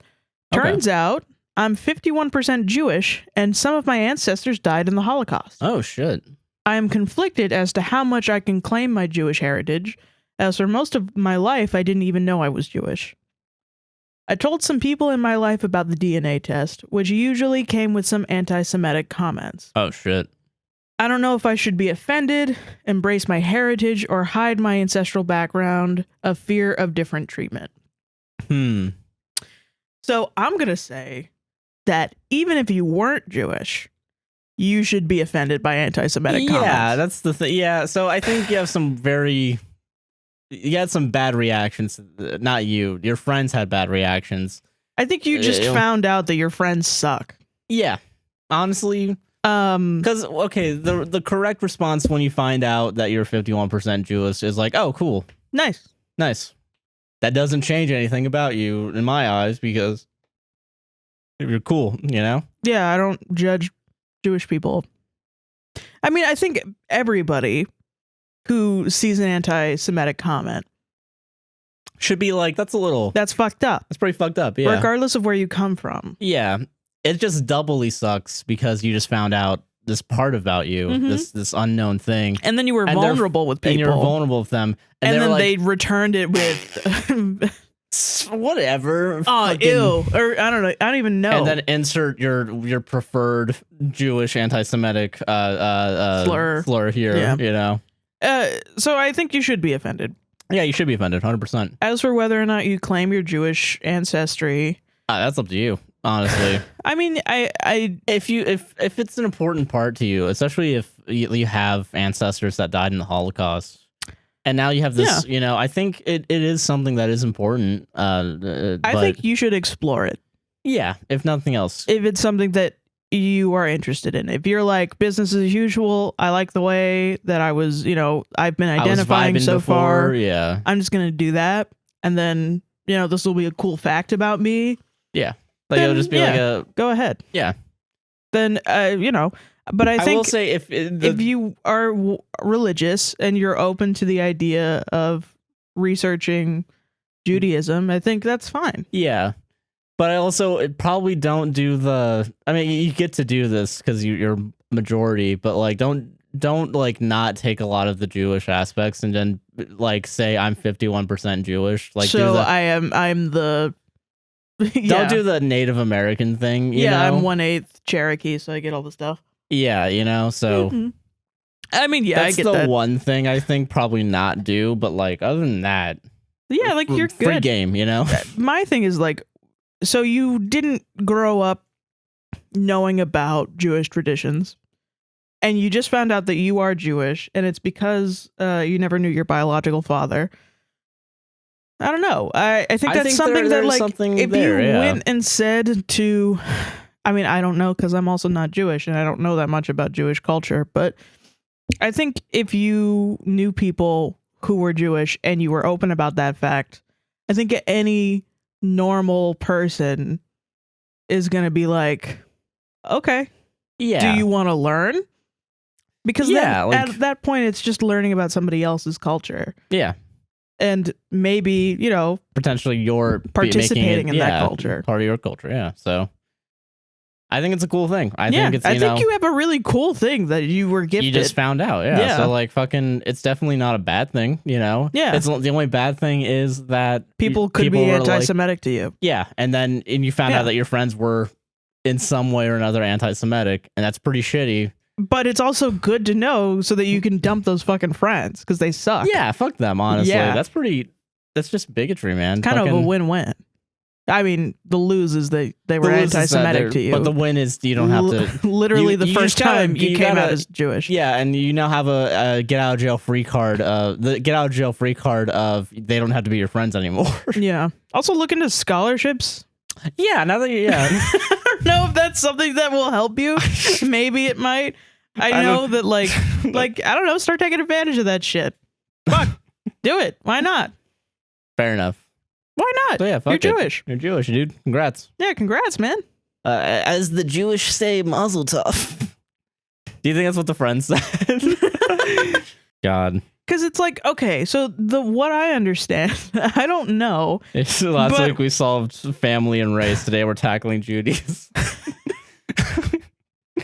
Turns out, I'm 51% Jewish, and some of my ancestors died in the Holocaust. Oh, shit. I am conflicted as to how much I can claim my Jewish heritage, as for most of my life, I didn't even know I was Jewish. I told some people in my life about the DNA test, which usually came with some anti-Semitic comments. Oh, shit. I don't know if I should be offended, embrace my heritage, or hide my ancestral background of fear of different treatment. So I'm going to say that even if you weren't Jewish, you should be offended by anti-Semitic comments. Yeah, that's the thing. Yeah, so I think you have you had some bad reactions. Not you. Your friends had bad reactions. I think you just found out that your friends suck. Yeah, honestly. Because, okay, the correct response when you find out that you're 51% Jewish is like, oh, cool. Nice. That doesn't change anything about you in my eyes because you're cool, you know? Yeah, I don't judge Jewish people. I mean, I think everybody who sees an anti-Semitic comment should be like, that's fucked up. That's pretty fucked up, yeah. Regardless of where you come from. Yeah. It just doubly sucks because you just found out this part about you, this unknown thing. And then you were vulnerable with people. And you're vulnerable with them. And then they returned it with... whatever. Oh, ew. Or I don't know. I don't even know. And then insert your preferred Jewish anti-Semitic slur here, you know? So I think you should be offended. Yeah, you should be offended, 100%. As for whether or not you claim your Jewish ancestry... that's up to you. Honestly, I mean, if it's an important part to you, especially if you have ancestors that died in the Holocaust, and now you have this, you know, I think it is something that is important. I think you should explore it. Yeah, if nothing else. If it's something that you are interested in. If you're like business as usual, I like the way that I was, you know, I've been identifying so far. Yeah, I'm just gonna do that, and then you know this will be a cool fact about me. Yeah. Like it'll just be like a go ahead. Yeah. Then you know, but I think will say if you are religious and you're open to the idea of researching Judaism, I think that's fine. Yeah. But I also probably don't do I mean, you get to do this because you're majority, but like don't like not take a lot of the Jewish aspects and then like say I'm 51% Jewish. Like so I'm the Don't do the Native American thing. You know? I'm 1/8 Cherokee, so I get all the stuff. Yeah, you know, so I mean, yeah, that's I get the one thing I think probably not do, but like other than that, yeah, like you're free good. Game, you know. My thing is like, so you didn't grow up knowing about Jewish traditions, and you just found out that you are Jewish, and it's because you never knew your biological father. I don't know. I think that's something that like if you went and said to, I mean, I don't know because I'm also not Jewish and I don't know that much about Jewish culture, but I think if you knew people who were Jewish and you were open about that fact, I think any normal person is going to be like, okay, yeah. Do you want to learn? Because then, at that point, it's just learning about somebody else's culture. Yeah. And maybe, you know, potentially you're participating in that culture. Part of your culture, yeah. So I think it's a cool thing. I think you have a really cool thing that you were gifted. You just found out, yeah. So like fucking it's definitely not a bad thing, you know? Yeah. It's the only bad thing is that people could be anti-Semitic to you. Yeah. And you found out that your friends were in some way or another anti-Semitic, and that's pretty shitty. But it's also good to know so that you can dump those fucking friends because they suck. Yeah, fuck them, honestly. Yeah. That's just bigotry, man. Kind of a win-win. I mean, the lose is that they were anti-Semitic to you. But the win is you don't have to... Literally the first time you came out as Jewish. Yeah, and you now have a get-out-of-jail-free card. The get-out-of-jail-free card of they don't have to be your friends anymore. Yeah. Also look into scholarships. Yeah, now that I don't know if that's something that will help you. Maybe it might. I know that like I don't know, start taking advantage of that shit. Fuck. Do it. Why not? Fair enough. Why not? So yeah, You're Jewish. You're Jewish, dude. Congrats. Yeah, congrats, man. As the Jewish say, mazel tov. Do you think that's what the friends said? God. Because it's like, okay, so what I understand, I don't know. Last week we solved family and race. Today we're tackling Judaism.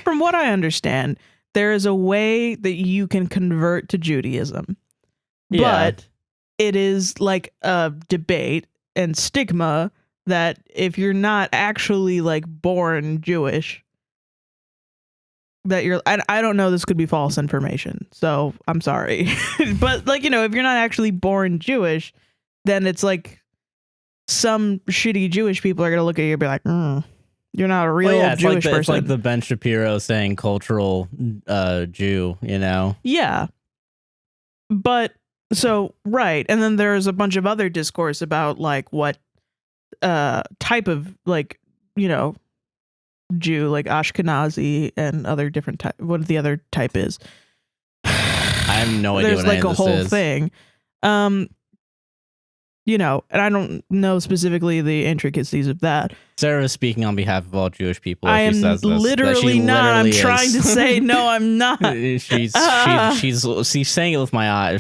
From what I understand, there is a way that you can convert to Judaism. Yeah. But it is like a debate and stigma that if you're not actually like born Jewish, that you're, I don't know, this could be false information, so I'm sorry. But like, you know, if you're not actually born Jewish, then it's like some shitty Jewish people are going to look at you and be like, you're not a real Jewish person. It's like the Ben Shapiro saying cultural Jew, you know? Yeah. But so, right. And then there's a bunch of other discourse about like what type of like, you know, Jew, like Ashkenazi and other different type, what the other type is. I have no idea there's what like any a of this whole is. thing. You know, and I don't know specifically the intricacies of that. Sarah is speaking on behalf of all Jewish people. I am literally not. I'm trying to say no, I'm not. She's saying it with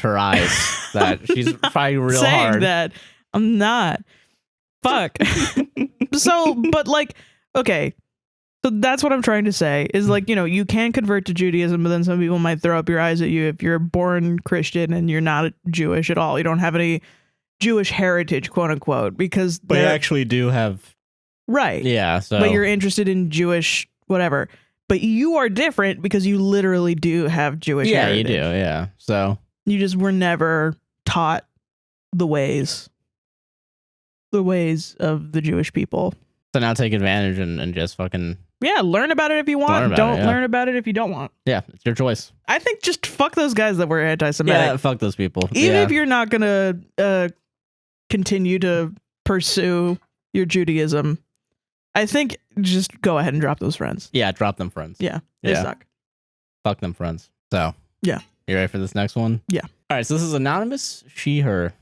her eyes. That she's trying real saying hard. That I'm not. Fuck. So, but like, okay. So that's what I'm trying to say is like, you know, you can convert to Judaism, but then some people might throw up your eyes at you if you're born Christian and you're not Jewish at all. You don't have any Jewish heritage, quote unquote, because but you actually do have. Right. Yeah. So. But you're interested in Jewish, whatever. But you are different because you literally do have Jewish heritage. Yeah, you do. Yeah. So. You just were never taught the ways of the Jewish people. So now take advantage and just fucking. Yeah, learn about it if you want. Don't learn about it if you don't want. Yeah, it's your choice. I think just fuck those guys that were anti-Semitic. Yeah, fuck those people. Even if you're not gonna continue to pursue your Judaism, I think just go ahead and drop those friends. Yeah, drop them friends. Yeah, they suck. Fuck them friends. So yeah, you ready for this next one? Yeah. All right, so this is anonymous. She, her.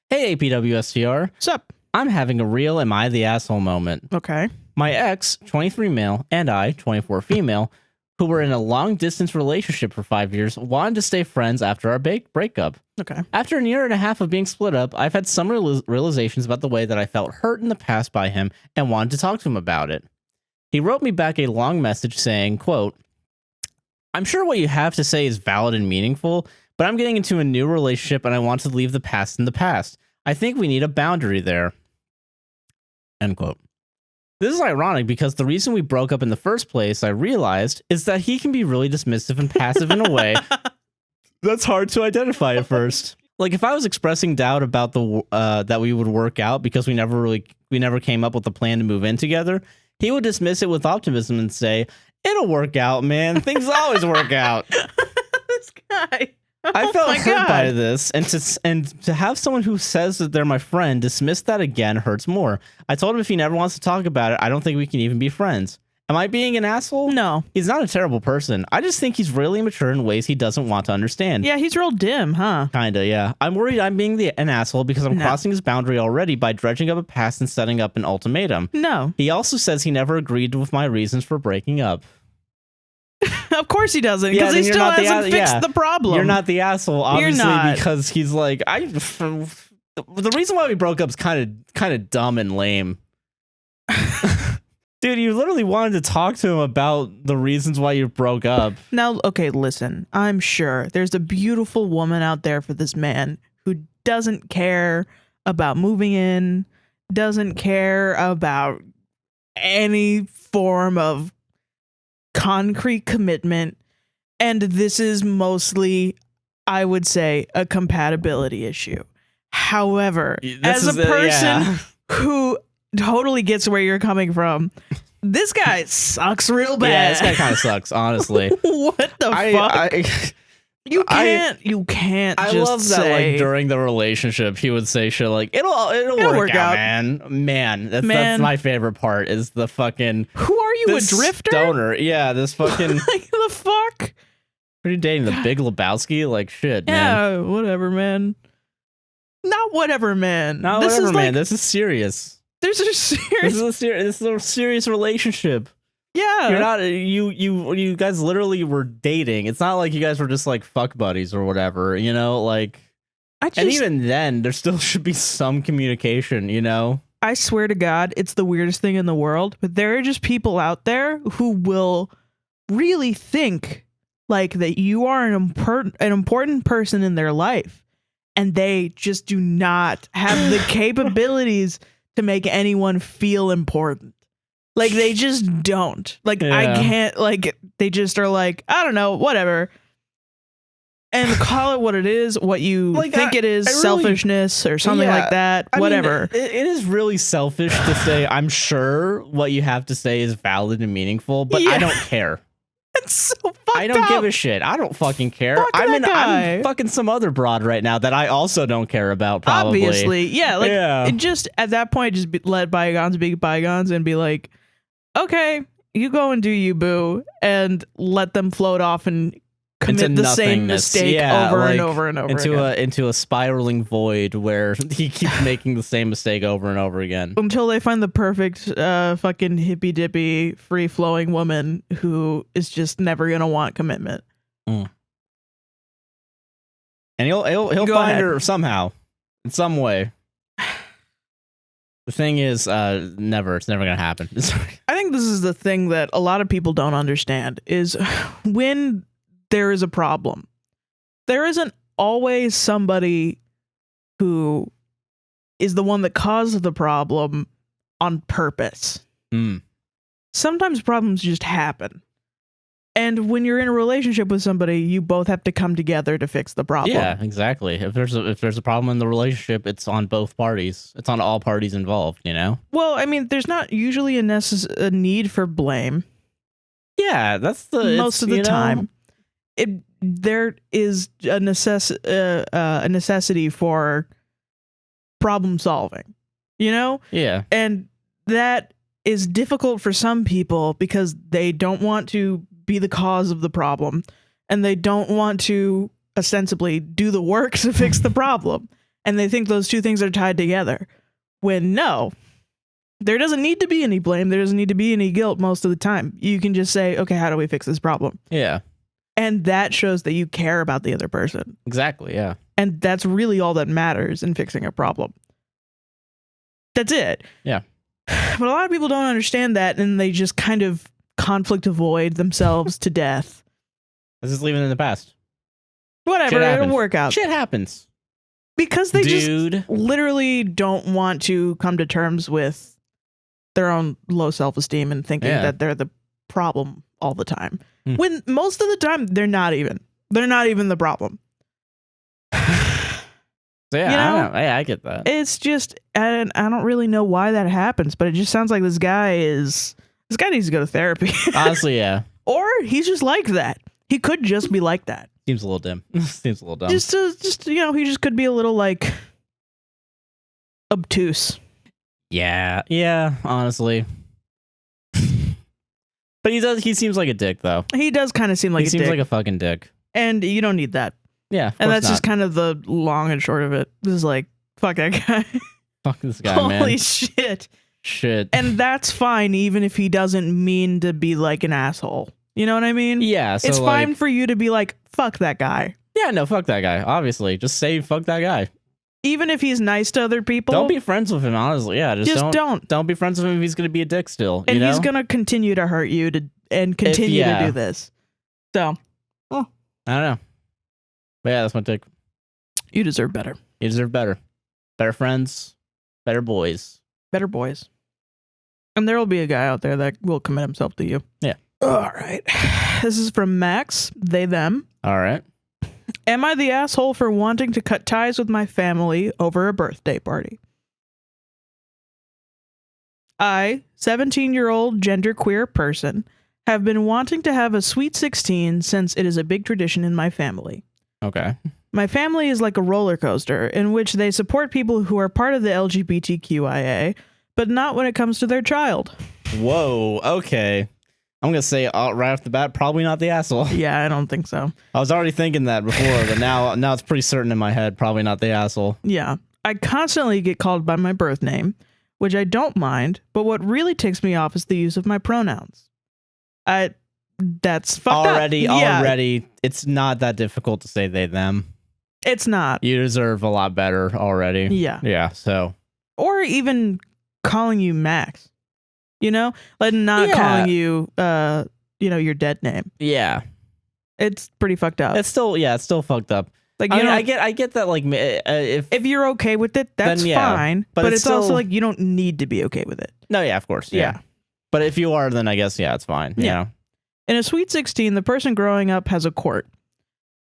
Hey, APWSTR. What's up? I'm having a real am I the asshole moment. Okay. My ex, 23 male, and I, 24 female, who were in a long-distance relationship for 5 years, wanted to stay friends after our breakup. Okay. After a year and a half of being split up, I've had some realizations about the way that I felt hurt in the past by him and wanted to talk to him about it. He wrote me back a long message saying, quote, I'm sure what you have to say is valid and meaningful, but I'm getting into a new relationship and I want to leave the past in the past. I think we need a boundary there. End quote. This is ironic because the reason we broke up in the first place, I realized, is that he can be really dismissive and passive in a way that's hard to identify at first. Like if I was expressing doubt about the that we would work out because we never came up with a plan to move in together, he would dismiss it with optimism and say, "It'll work out, man. Things always work out." This guy. I felt hurt by this, and to have someone who says that they're my friend dismiss that again hurts more. I told him if he never wants to talk about it, I don't think we can even be friends. Am I being an asshole? No. He's not a terrible person. I just think he's really immature in ways he doesn't want to understand. Yeah, he's real dim, huh? Kinda, yeah. I'm worried I'm being an asshole because I'm crossing his boundary already by dredging up a past and setting up an ultimatum. No. He also says he never agreed with my reasons for breaking up. Of course he doesn't, because he still hasn't fixed the problem. You're not the asshole, obviously, because he's like, the reason why we broke up is kind of dumb and lame. Dude, you literally wanted to talk to him about the reasons why you broke up. Now, okay, listen, I'm sure there's a beautiful woman out there for this man who doesn't care about moving in, doesn't care about any form of concrete commitment, and this is mostly, I would say, a compatibility issue. However, as a person who totally gets where you're coming from, this guy sucks real bad. Yeah, this guy kind of sucks, honestly. What the fuck? You can't. I just love that. Like during the relationship, he would say shit like, "It'll work out, man." That's my favorite part. Is the fucking who are you, a drifter? Stoner? Yeah, this fucking like the fuck. Are you dating the Big Lebowski? Like shit, man. Yeah, whatever, man. Not whatever, man. Not this whatever, is man. like, this is serious. This is serious. This is a serious relationship. Yeah. You're not you guys literally were dating. It's not like you guys were just like fuck buddies or whatever, you know, like and even then there still should be some communication, you know? I swear to God, it's the weirdest thing in the world, but there are just people out there who will really think like that you are an important person in their life, and they just do not have the capabilities to make anyone feel important. Like, they just don't. Like, I can't, like, they just are like, I don't know, whatever. And call it what it is, what you think it is, selfishness or something like that, whatever. I mean, it is really selfish to say, I'm sure what you have to say is valid and meaningful, but I don't care. It's so fucked up. I don't give a shit. I don't fucking care. I'm fucking some other broad right now that I also don't care about, probably. Obviously, yeah. Like, it just, at that point, just let bygones be bygones and be like, okay, you go and do you, boo, and let them float off and commit the same mistake over and over and over again. Into a spiraling void where he keeps making the same mistake over and over again. Until they find the perfect fucking hippy-dippy, free-flowing woman who is just never going to want commitment. And he'll find her somehow, in some way. The thing is, it's never going to happen. I think this is the thing that a lot of people don't understand, is when there is a problem, there isn't always somebody who is the one that caused the problem on purpose. Sometimes problems just happen. And when you're in a relationship with somebody, you both have to come together to fix the problem. Yeah, exactly. If there's a problem in the relationship, it's on both parties. It's on all parties involved, you know? Well, I mean, there's not usually a need for blame. Yeah, that's most of the time. There is a necessity for problem solving, you know? Yeah. And that is difficult for some people because they don't want to be the cause of the problem, and they don't want to ostensibly do the work to fix the problem, and they think those two things are tied together, when no, there doesn't need to be any blame, there doesn't need to be any guilt most of the time. You can just say, okay, how do we fix this problem? Yeah. And that shows that you care about the other person. Exactly, yeah. And that's really all that matters in fixing a problem. That's it. Yeah. But a lot of people don't understand that, and they just kind of conflict avoid themselves to death. Let's just leave it in the past. Whatever, it'll work out. Shit happens. Because they just literally don't want to come to terms with their own low self-esteem and thinking that they're the problem all the time. When most of the time, they're not even. They're not even the problem. So yeah, you know? I don't know. I get that. It's just, I don't really know why that happens, but it just sounds like this guy needs to go to therapy. Honestly, yeah. Or he's just like that. He could just be like that. Seems a little dim. Seems a little dumb. Just you know, he just could be a little like obtuse. Yeah, honestly. But he seems like a dick, though. He does kind of seem like a dick. He seems like a fucking dick. And you don't need that. Yeah, and that's just kind of the long and short of it. This is like, fuck that guy. Fuck this guy, man. Holy shit. And that's fine, even if he doesn't mean to be like an asshole. You know what I mean? Yeah. So it's fine for you to be like, fuck that guy. Yeah, no, fuck that guy. Obviously. Just say fuck that guy. Even if he's nice to other people. Don't be friends with him, honestly. Yeah, just don't. Don't be friends with him if he's going to be a dick still. And you know? he's going to continue to hurt you and continue to do this. So. I don't know. But yeah, that's my take. You deserve better. You deserve better. Better friends. Better boys. Better boys. And there will be a guy out there that will commit himself to you. Yeah. All right. This is from Max. They, them. All right. Am I the asshole for wanting to cut ties with my family over a birthday party? I, 17-year-old genderqueer person, have been wanting to have a sweet 16 since it is a big tradition in my family. Okay. My family is like a roller coaster in which they support people who are part of the LGBTQIA, but not when it comes to their child. Whoa, okay. I'm going to say right off the bat, probably not the asshole. Yeah, I don't think so. I was already thinking that before, but now it's pretty certain in my head, probably not the asshole. Yeah. I constantly get called by my birth name, which I don't mind, but what really ticks me off is the use of my pronouns. That's fucked up. Already, it's not that difficult to say they, them. It's not. You deserve a lot better already. Yeah. Yeah, so. Or even calling you Max. You know? Like not calling you, your dead name. Yeah. It's pretty fucked up. It's still fucked up. Like, I get that. Like, if you're okay with it, that's fine. But it's also like you don't need to be okay with it. No, yeah, of course, yeah. But if you are, then I guess it's fine. Yeah. In a Sweet 16, the person growing up has a court.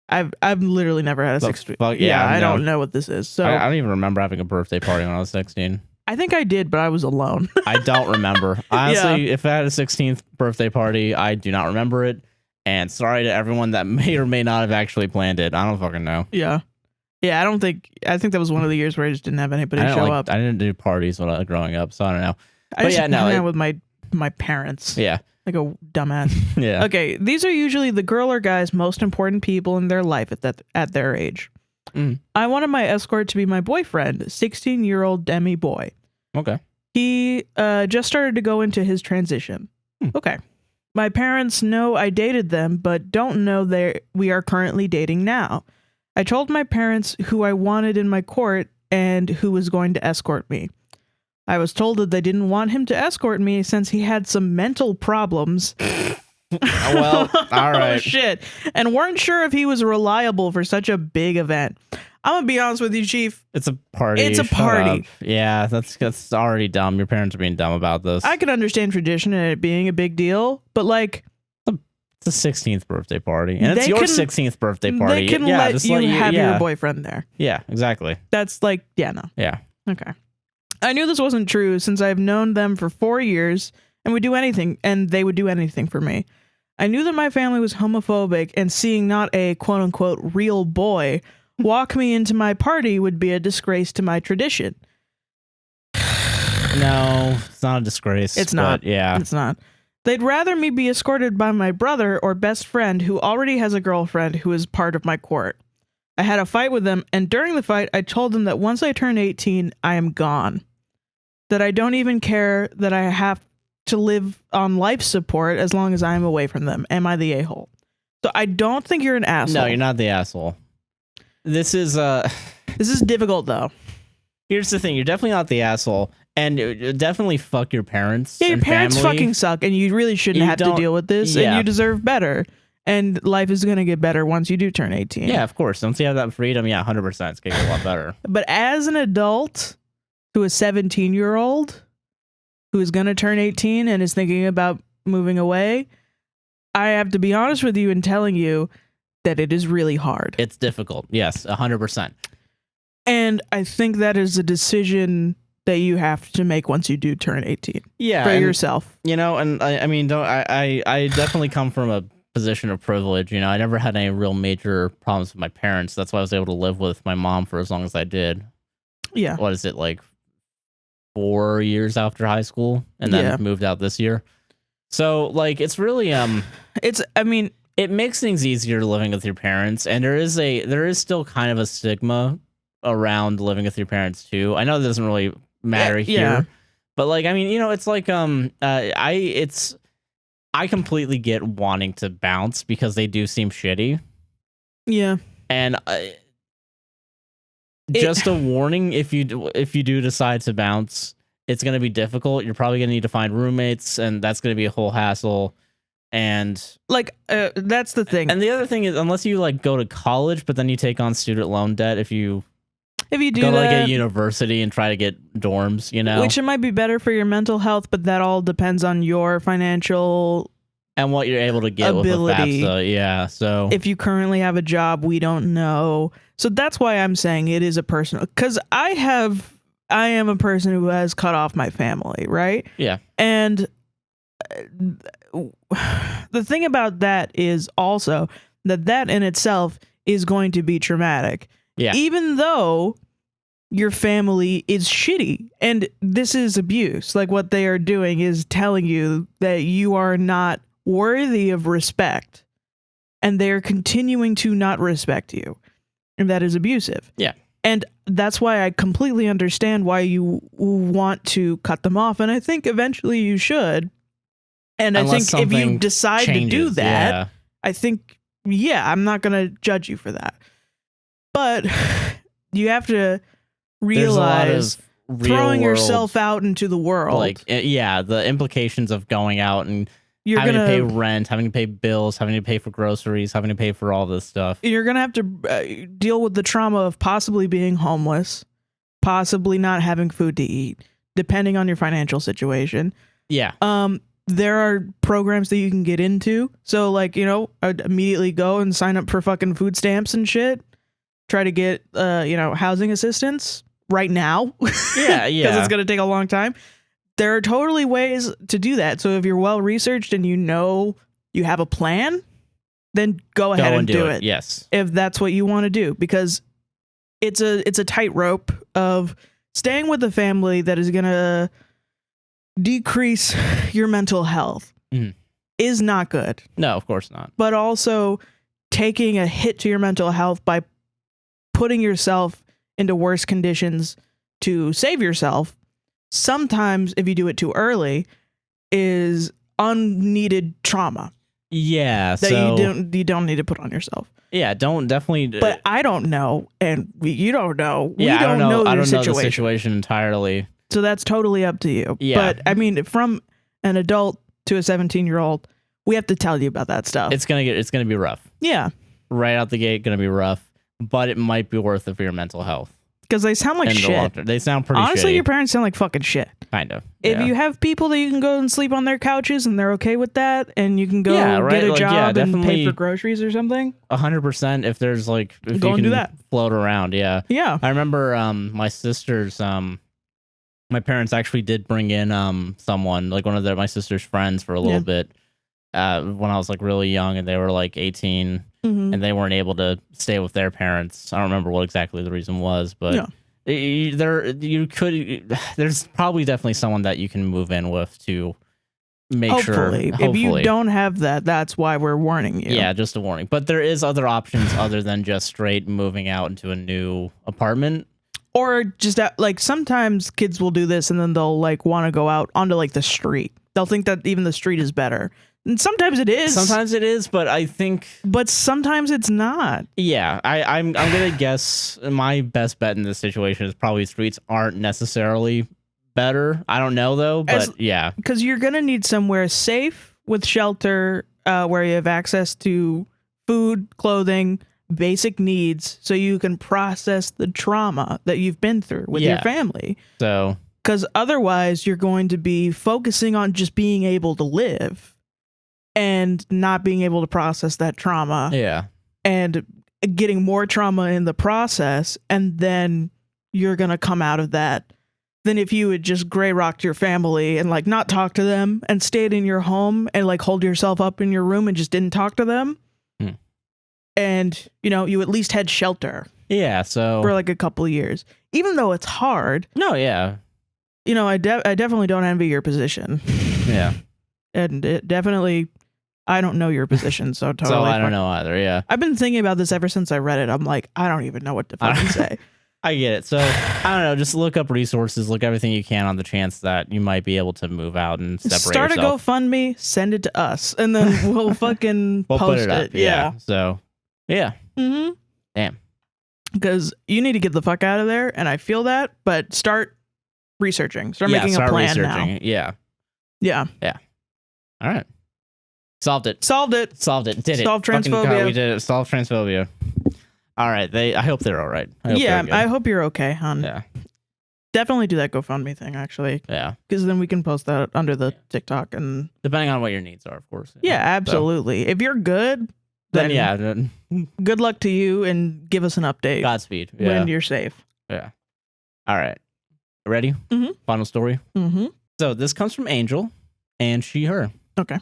I've literally never had a 16. I don't know what this is. So I don't even remember having a birthday party when I was 16. I think I did, but I was alone. I don't remember. Honestly, if I had a 16th birthday party, I do not remember it. And sorry to everyone that may or may not have actually planned it. I don't fucking know. Yeah. Yeah, I think that was one of the years where I just didn't have anybody show up. I didn't do parties when I was growing up, so I don't know. I just hung out with my parents. Yeah. Like a dumbass. Yeah. Okay, these are usually the girl or guy's most important people in their life at their age. I wanted my escort to be my boyfriend, 16-year-old Demi boy. Okay. He just started to go into his transition. Okay. My parents know I dated them, but don't know we are currently dating now. I told my parents who I wanted in my court and who was going to escort me. I was told that they didn't want him to escort me since he had some mental problems. Well, all right. Oh, shit. And weren't sure if he was reliable for such a big event. I'm going to be honest with you, Chief. It's a party. It's a party. Yeah, that's already dumb. Your parents are being dumb about this. I can understand tradition and it being a big deal, but like... It's a 16th birthday party. And it's your 16th birthday party. They can let you have your boyfriend there. Yeah, exactly. That's like, no. Yeah. Okay. I knew this wasn't true since I've known them for 4 years and they would do anything for me. I knew that my family was homophobic and seeing not a quote unquote real boy walk me into my party would be a disgrace to my tradition. No, it's not a disgrace. It's not. Yeah. It's not. They'd rather me be escorted by my brother or best friend who already has a girlfriend who is part of my court. I had a fight with them, and during the fight, I told them that once I turn 18, I am gone. That I don't even care that I have to live on life support as long as I'm away from them. Am I the a-hole? So I don't think you're an asshole. No, you're not the asshole. This is difficult, though. Here's the thing. You're definitely not the asshole. And definitely fuck your parents. Yeah, your parents fucking suck, and you really shouldn't have to deal with this, and you deserve better. And life is going to get better once you do turn 18. Yeah, of course. Once you have that freedom, 100%, it's going to get a lot better. But as an adult who is 17-year-old, who is going to turn 18 and is thinking about moving away, I have to be honest with you in telling you that it is really hard. It's difficult. Yes, 100%. And I think that is a decision that you have to make once you do turn 18. Yeah, for yourself. And I mean, I definitely come from a position of privilege. I never had any real major problems with my parents. That's why I was able to live with my mom for as long as I did. Yeah. What is it, like 4 years after high school, and then moved out this year. So like, it's really it makes things easier living with your parents, and there is still kind of a stigma around living with your parents too. I know that doesn't really matter here, but like, I mean, it's like I completely get wanting to bounce because they do seem shitty. Yeah. And just a warning, if you do decide to bounce, it's going to be difficult. You're probably going to need to find roommates, and that's going to be a whole hassle. And like, that's the thing. And the other thing is, unless you like go to college, but then you take on student loan debt, if you do go to like a university and try to get dorms, which it might be better for your mental health, but that all depends on your financial and what you're able to get ability. With FAFSA. Yeah. So if you currently have a job, we don't know. So that's why I'm saying it is a personal, because I am a person who has cut off my family, right? Yeah. And the thing about that is also that in itself is going to be traumatic. Yeah. Even though your family is shitty, and this is abuse. Like, what they are doing is telling you that you are not worthy of respect, and they are continuing to not respect you, and that is abusive. Yeah. And that's why I completely understand why you want to cut them off, and I think eventually you should. And unless I think if you decide to do that, yeah. I think, I'm not going to judge you for that. But you have to realize throwing yourself out into the world. Like, the implications of going out and you're having gonna to pay rent, having to pay bills, having to pay for groceries, having to pay for all this stuff. You're gonna have to deal with the trauma of possibly being homeless, possibly not having food to eat, depending on your financial situation. Yeah. There are programs that you can get into. So like, I'd immediately go and sign up for fucking food stamps and shit. Try to get, housing assistance right now. Yeah. Because it's going to take a long time. There are totally ways to do that. So if you're well researched and you have a plan, then go ahead and do it. Yes. If that's what you want to do, because it's a tightrope of staying with a family that is going to decrease your mental health is not good. No, of course not. But also taking a hit to your mental health by putting yourself into worse conditions to save yourself, sometimes if you do it too early, is unneeded trauma. Yeah, that you don't need to put on yourself. Yeah, definitely. But I don't know, and you don't know. Yeah, we don't know I your don't know the situation. situation entirely. So that's totally up to you. Yeah. But I mean, from an adult to a 17-year-old, we have to tell you about that stuff. It's gonna be rough. Yeah. Right out the gate, gonna be rough. But it might be worth it for your mental health. Because they sound like shit. They sound pretty Honestly, shitty. your parents sound like fucking shit. Kind of. If you have people that you can go and sleep on their couches and they're okay with that, and you can go get a job and pay for groceries or something, 100%. If there's if go you and can do that. float around, yeah. Yeah. I remember my sister's my parents actually did bring in someone, like one of my sister's friends for a little bit when I was like really young, and they were like 18 and they weren't able to stay with their parents. I don't remember what exactly the reason was, but there's probably definitely someone that you can move in with to make sure. Hopefully. If you don't have that, that's why we're warning you. Yeah, just a warning. But there is other options other than just straight moving out into a new apartment. Or just sometimes kids will do this and then they'll want to go out onto the street. They'll think that even the street is better. And sometimes it is. Sometimes it is, but I think... But sometimes it's not. Yeah, I'm going to guess my best bet in this situation is probably streets aren't necessarily better. I don't know, though, but yeah. Because you're going to need somewhere safe with shelter where you have access to food, clothing, basic needs, so you can process the trauma that you've been through with your family. So... Because otherwise, you're going to be focusing on just being able to live and not being able to process that trauma. Yeah. And getting more trauma in the process. And then you're going to come out of that than if you had just gray rocked your family and not talk to them and stayed in your home and hold yourself up in your room and just didn't talk to them. And, you at least had shelter. Yeah. So for a couple of years, even though it's hard. No. Yeah. I definitely don't envy your position. Yeah. And definitely, I don't know your position, so totally. So I don't know either, yeah. I've been thinking about this ever since I read it. I'm like, I don't even know what to fucking say. I get it. So, I don't know, just look up resources, look everything you can on the chance that you might be able to move out and separate Start yourself. a GoFundMe, send it to us, and then we'll fucking we'll post put it up. it. Yeah. So, yeah. Mm-hmm. Damn. Because you need to get the fuck out of there, and I feel that, but start researching. Start making a plan now. Yeah. Yeah. Yeah. All right. Solved it. Did it. Solved transphobia. God, we did it. Solved transphobia. All right. I hope they're all right. I hope you're okay, hon. Yeah. Definitely do that GoFundMe thing, actually. Yeah. Because then we can post that under the TikTok and... Depending on what your needs are, of course. Yeah, absolutely. So. If you're good, then yeah. Good luck to you and give us an update. Godspeed. When you're safe. Yeah. All right. Ready? Mm-hmm. Final story? Mm-hmm. So this comes from Angel and she, her. Okay.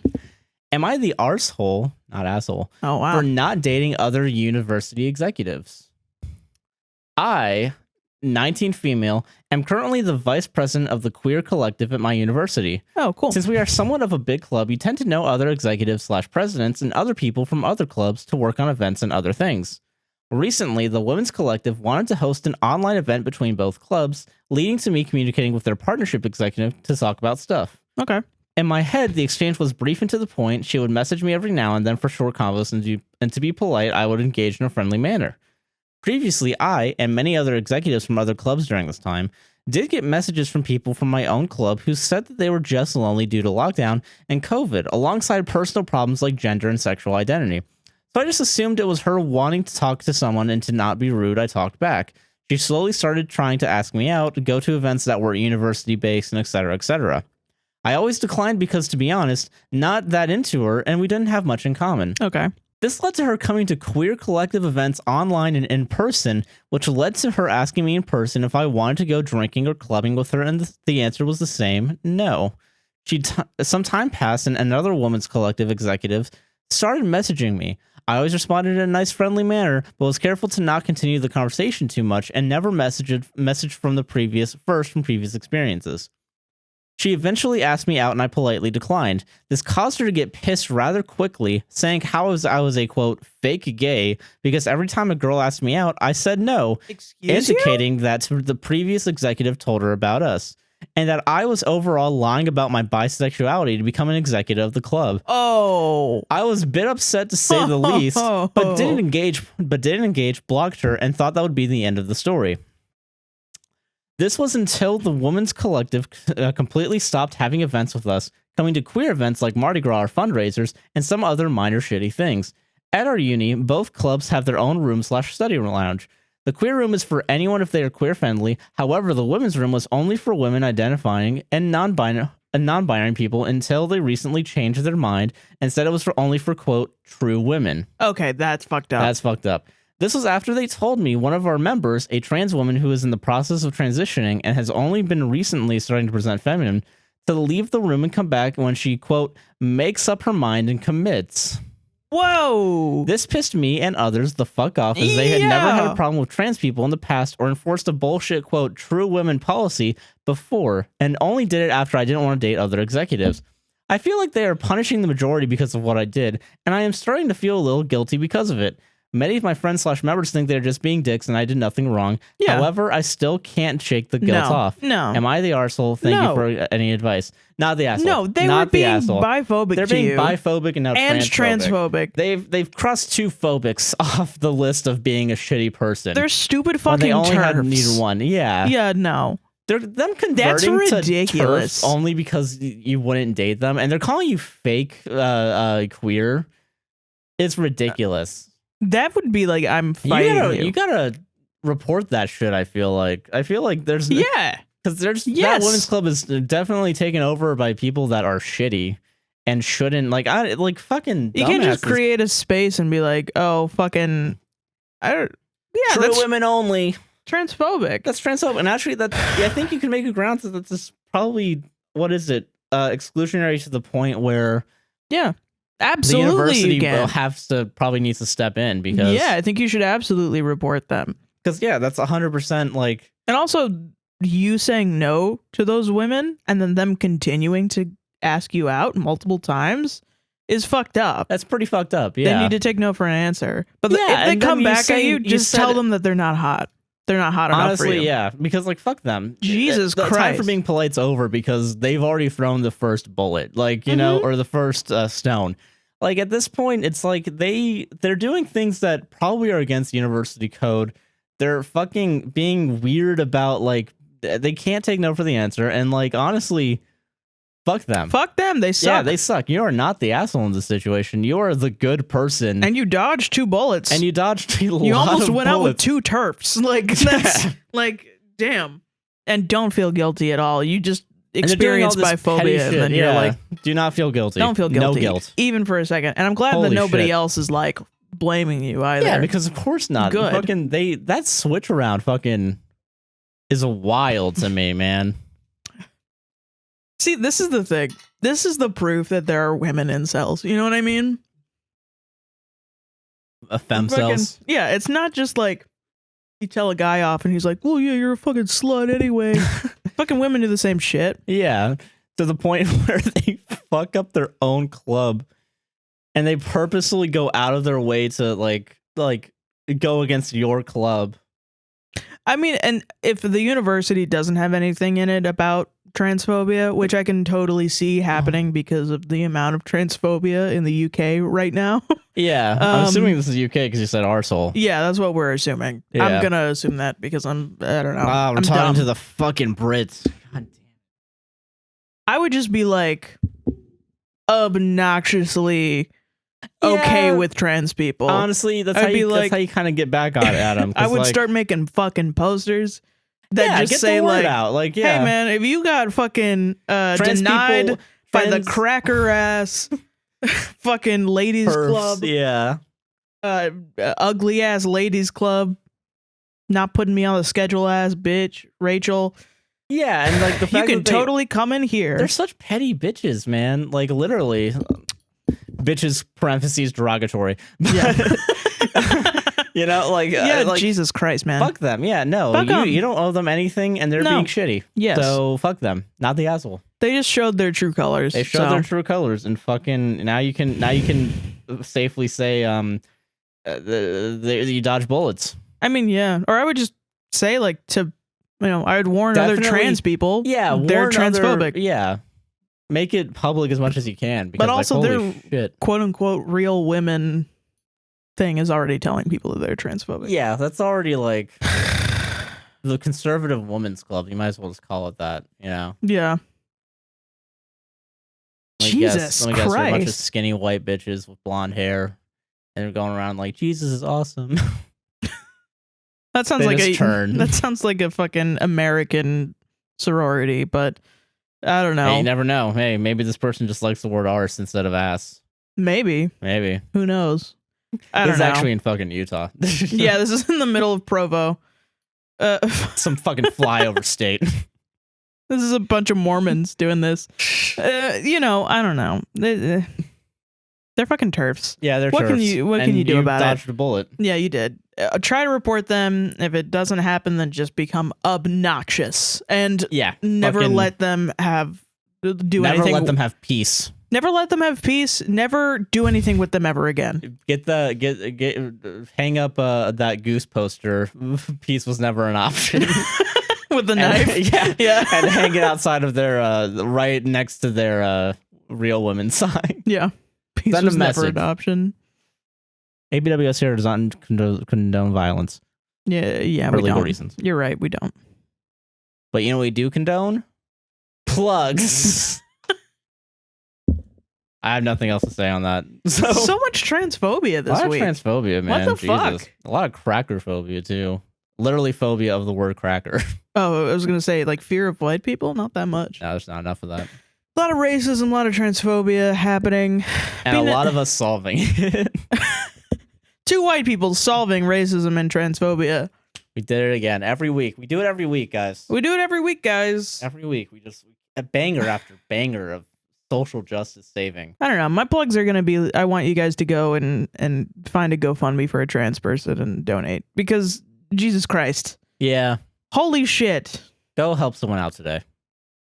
Am I the arsehole, not asshole, oh, wow. for not dating other university executives? I, 19 female, am currently the vice president of the queer collective at my university. Oh, cool. Since we are somewhat of a big club, you tend to know other executives/presidents and other people from other clubs to work on events and other things. Recently, the Women's Collective wanted to host an online event between both clubs, leading to me communicating with their partnership executive to talk about stuff. Okay. In my head, the exchange was brief and to the point. She would message me every now and then for short convos, and to be polite, I would engage in a friendly manner. Previously, I, and many other executives from other clubs during this time, did get messages from people from my own club who said that they were just lonely due to lockdown and COVID, alongside personal problems like gender and sexual identity. So I just assumed it was her wanting to talk to someone, and to not be rude, I talked back. She slowly started trying to ask me out, go to events that were university-based, and etc., etc. I always declined because, to be honest, not that into her, and we didn't have much in common. Okay. This led to her coming to queer collective events online and in person, which led to her asking me in person if I wanted to go drinking or clubbing with her, and the answer was the same, no. Some time passed, and another woman's collective executive started messaging me. I always responded in a nice, friendly manner, but was careful to not continue the conversation too much, and never messaged from previous experiences. She eventually asked me out, and I politely declined. This caused her to get pissed rather quickly, saying how I was a, quote, fake gay, because every time a girl asked me out, I said no, indicating that the previous executive told her about us, and that I was overall lying about my bisexuality to become an executive of the club. Oh. I was a bit upset, to say the least, but didn't engage, blocked her, and thought that would be the end of the story. This was until the women's collective completely stopped having events with us, coming to queer events like Mardi Gras or fundraisers, and some other minor shitty things. At our uni, both clubs have their own room/study lounge. The queer room is for anyone if they are queer friendly. However, the women's room was only for women identifying and non-binary people until they recently changed their mind and said it was only for, quote, true women. Okay, that's fucked up. That's fucked up. This was after they told me one of our members, a trans woman who is in the process of transitioning and has only been recently starting to present feminine, to leave the room and come back when she, quote, makes up her mind and commits. Whoa! This pissed me and others the fuck off, as they had never had a problem with trans people in the past or enforced a bullshit, quote, true women policy before, and only did it after I didn't want to date other executives. I feel like they are punishing the majority because of what I did, and I am starting to feel a little guilty because of it. Many of my friends/members think they're just being dicks and I did nothing wrong. Yeah. However, I still can't shake the guilt off. No. Am I the arsehole? Thank you for any advice. Not the asshole. No, they Not were being asshole. biphobic. They're being biphobic and now transphobic. They've crossed two phobics off the list of being a shitty person. They're stupid fucking they only turfs. Had neither one. Yeah. Yeah, no. They're them converting That's ridiculous. to TERF only because you wouldn't date them, and they're calling you fake queer. It's ridiculous. That would be like, I'm fighting you. You gotta report that shit. I feel like there's because there's that women's club is definitely taken over by people that are shitty and shouldn't fucking. You can't just create a space and be like, oh fucking, true women only. Transphobic. That's transphobic, and actually I think you can make a ground that this probably exclusionary to the point where absolutely, the university probably needs to step in because I think you should absolutely report them because that's 100% like, and also you saying no to those women and then them continuing to ask you out multiple times is fucked up. That's pretty fucked up. Yeah, they need to take no for an answer. But if they come back at you, just tell them that they're not hot. They're not hot enough for you. Honestly, because fuck them. Jesus Christ. The time for being polite's over because they've already thrown the first bullet, or the first stone. Like at this point, it's like they're doing things that probably are against university code. They're fucking being weird about they can't take no for the answer, and honestly, fuck them. Fuck them. They suck. Yeah, they suck. You are not the asshole in this situation. You are the good person. And you dodged 2 bullets. And you dodged You almost went out with 2 turfs. That's damn. And don't feel guilty at all. You just experience biphobia and then you're like, do not feel guilty. Don't feel guilty. No guilt. Even for a second. And I'm glad that nobody else is blaming you either. Yeah, because of course not. Good. Fucking that switch around fucking is wild to me, man. See, this is the thing. This is the proof that there are women incels. You know what I mean? Femcells. Yeah, it's not just you tell a guy off and he's like, well, yeah, you're a fucking slut anyway. Fucking women do the same shit. Yeah, to the point where they fuck up their own club and they purposely go out of their way to go against your club. I mean, and if the university doesn't have anything in it about transphobia, which I can totally see happening because of the amount of transphobia in the UK right now. Yeah, I'm assuming this is UK because you said arsehole. Yeah, that's what we're assuming. Yeah. I'm gonna assume that because I don't know. I'm talking dumb. to the fucking Brits. God damn. I would just be like obnoxiously okay with trans people. Honestly, that's how you kind of get back on Adam. I would start making fucking posters that just say like, hey man, if you got fucking denied people, by the cracker ass fucking ladies club, ugly ass ladies club, not putting me on the schedule ass bitch, Rachel. Yeah, and like the fact you can totally come in here. They're such petty bitches, man. Like literally, bitches parentheses derogatory. Yeah. Like Jesus Christ, man. Fuck them. Yeah, no, you don't owe them anything, and they're being shitty. Yes. So fuck them. Not the asshole. They just showed their true colors. They showed their true colors, and fucking now you can safely say you dodge bullets. I mean, yeah, or I would just say like I would warn other trans people. Yeah, they're transphobic. Make it public as much as you can. Because, but also, their quote unquote real women thing is already telling people that they're transphobic. Yeah, that's already like the conservative women's club. You might as well just call it that. Yeah. Jesus Christ! Guess, a bunch of skinny white bitches with blonde hair, and they're going around like Jesus is awesome. That sounds that sounds like a fucking American sorority, but I don't know. Hey, you never know. Hey, maybe this person just likes the word arse instead of ass. Maybe. Who knows? I don't know. It's actually in fucking Utah. Yeah, this is in the middle of Provo. Some fucking flyover state. This is a bunch of Mormons doing this. I don't know. They're fucking turfs. Yeah, they're turfs. What can you do about it? Dodged a bullet. Yeah, you did. Try to report them. If it doesn't happen, then just become obnoxious and never let them do anything. Never let them have peace. Never let them have peace. Never do anything with them ever again. Hang up that goose poster. Peace was never an option. With the knife. Yeah. And hang it outside of their right next to their real women's sign. Yeah. Peace was never an option. APWSTR does not condone violence. Yeah, for we legal don't. reasons. You're right, we don't. But you know what we do condone? Plugs. I have nothing else to say on that. So much transphobia this week. A lot of transphobia, man. What the fuck? A lot of cracker phobia, too. Literally phobia of the word cracker. Oh, I was going to say, like, fear of white people? Not that much. No, there's not enough of that. A lot of racism, a lot of transphobia happening. And a lot of us solving it. 2 white people solving racism and transphobia. We did it again. Every week. We do it every week, guys. Every week. We just a banger after banger of social justice saving. I don't know. My plugs are going to be, I want you guys to go and find a GoFundMe for a trans person and donate. Because, Jesus Christ. Yeah. Holy shit. Go help someone out today.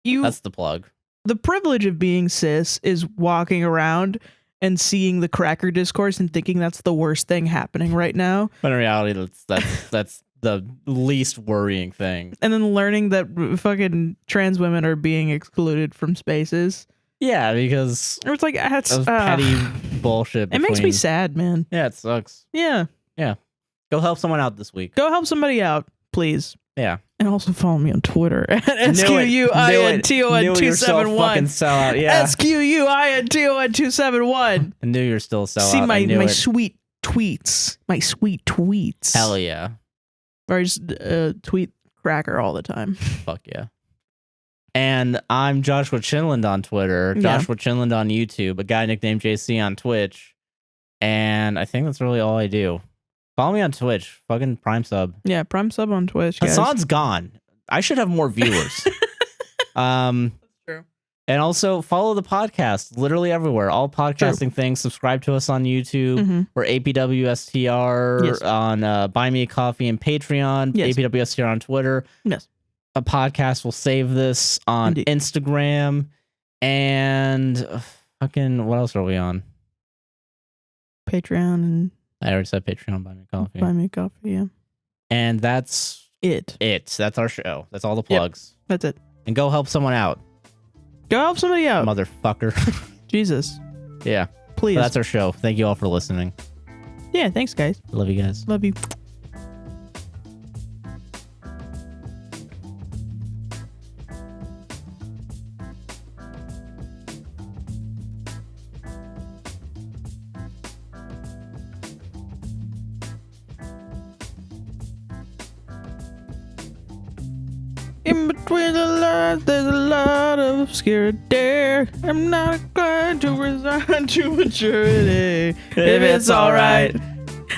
That's the plug. The privilege of being cis is walking around and seeing the cracker discourse and thinking that's the worst thing happening right now. But in reality, that's the least worrying thing. And then learning that fucking trans women are being excluded from spaces. Yeah, because it's like that's petty bullshit. It makes me sad, man. Yeah, it sucks. Yeah. Go help someone out this week. Go help somebody out, please. Yeah. And also follow me on Twitter at SQUINTON271. Fucking sellout. Yeah. SQUINTON271. I knew you were still a sellout. See my sweet tweets. My sweet tweets. Hell yeah. Or I just tweet cracker all the time. Fuck yeah. And I'm Joshua Chinland on Twitter. Joshua Chinland on YouTube. A guy nicknamed JC on Twitch. And I think that's really all I do. Follow me on Twitch. Fucking Prime sub. Yeah, Prime sub on Twitch, guys. Hasan's gone. I should have more viewers. That's true. And also follow the podcast literally everywhere. All podcasting things. Subscribe to us on YouTube. Mm-hmm. We're APWSTR on Buy Me a Coffee and Patreon. Yes. APWSTR on Twitter. Yes. A podcast will save this on Instagram. And fucking what else are we on? Patreon and I already said Patreon, Buy Me a Coffee. Buy Me a Coffee, yeah. And that's it. That's our show. That's all the plugs. Yep, that's it. and go help someone out, Go help somebody out. motherfucker. Jesus. Yeah. Please. So that's our show. Thank you all for listening. Yeah, thanks, guys. Love you guys. Love you. In between the lines, there's a lot of obscurity. I'm not inclined to resign to maturity. If it's alright,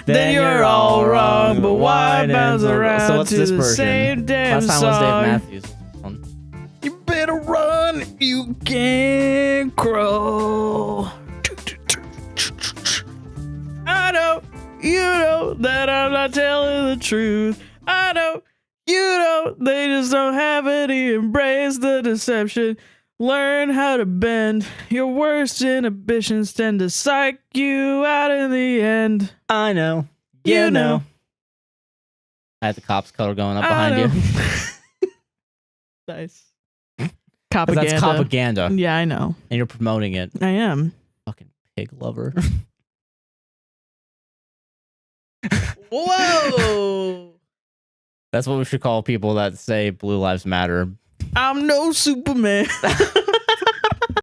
then you're all wrong. But why bounce around So what's to this the version? same damn Last time song? was Dave Matthews. One. You better run if you can't crawl. I know, you know that I'm not telling the truth. I know, you know, they just don't have any. Embrace the deception. Learn how to bend. Your worst inhibitions tend to psych you out in the end. I know. You know. I had the cops color going up I behind know. you. Nice. 'Cause Propaganda. that's propaganda. Yeah, I know. And you're promoting it. I am. Fucking pig lover. Whoa. That's what we should call people that say Blue Lives Matter. I'm no Superman.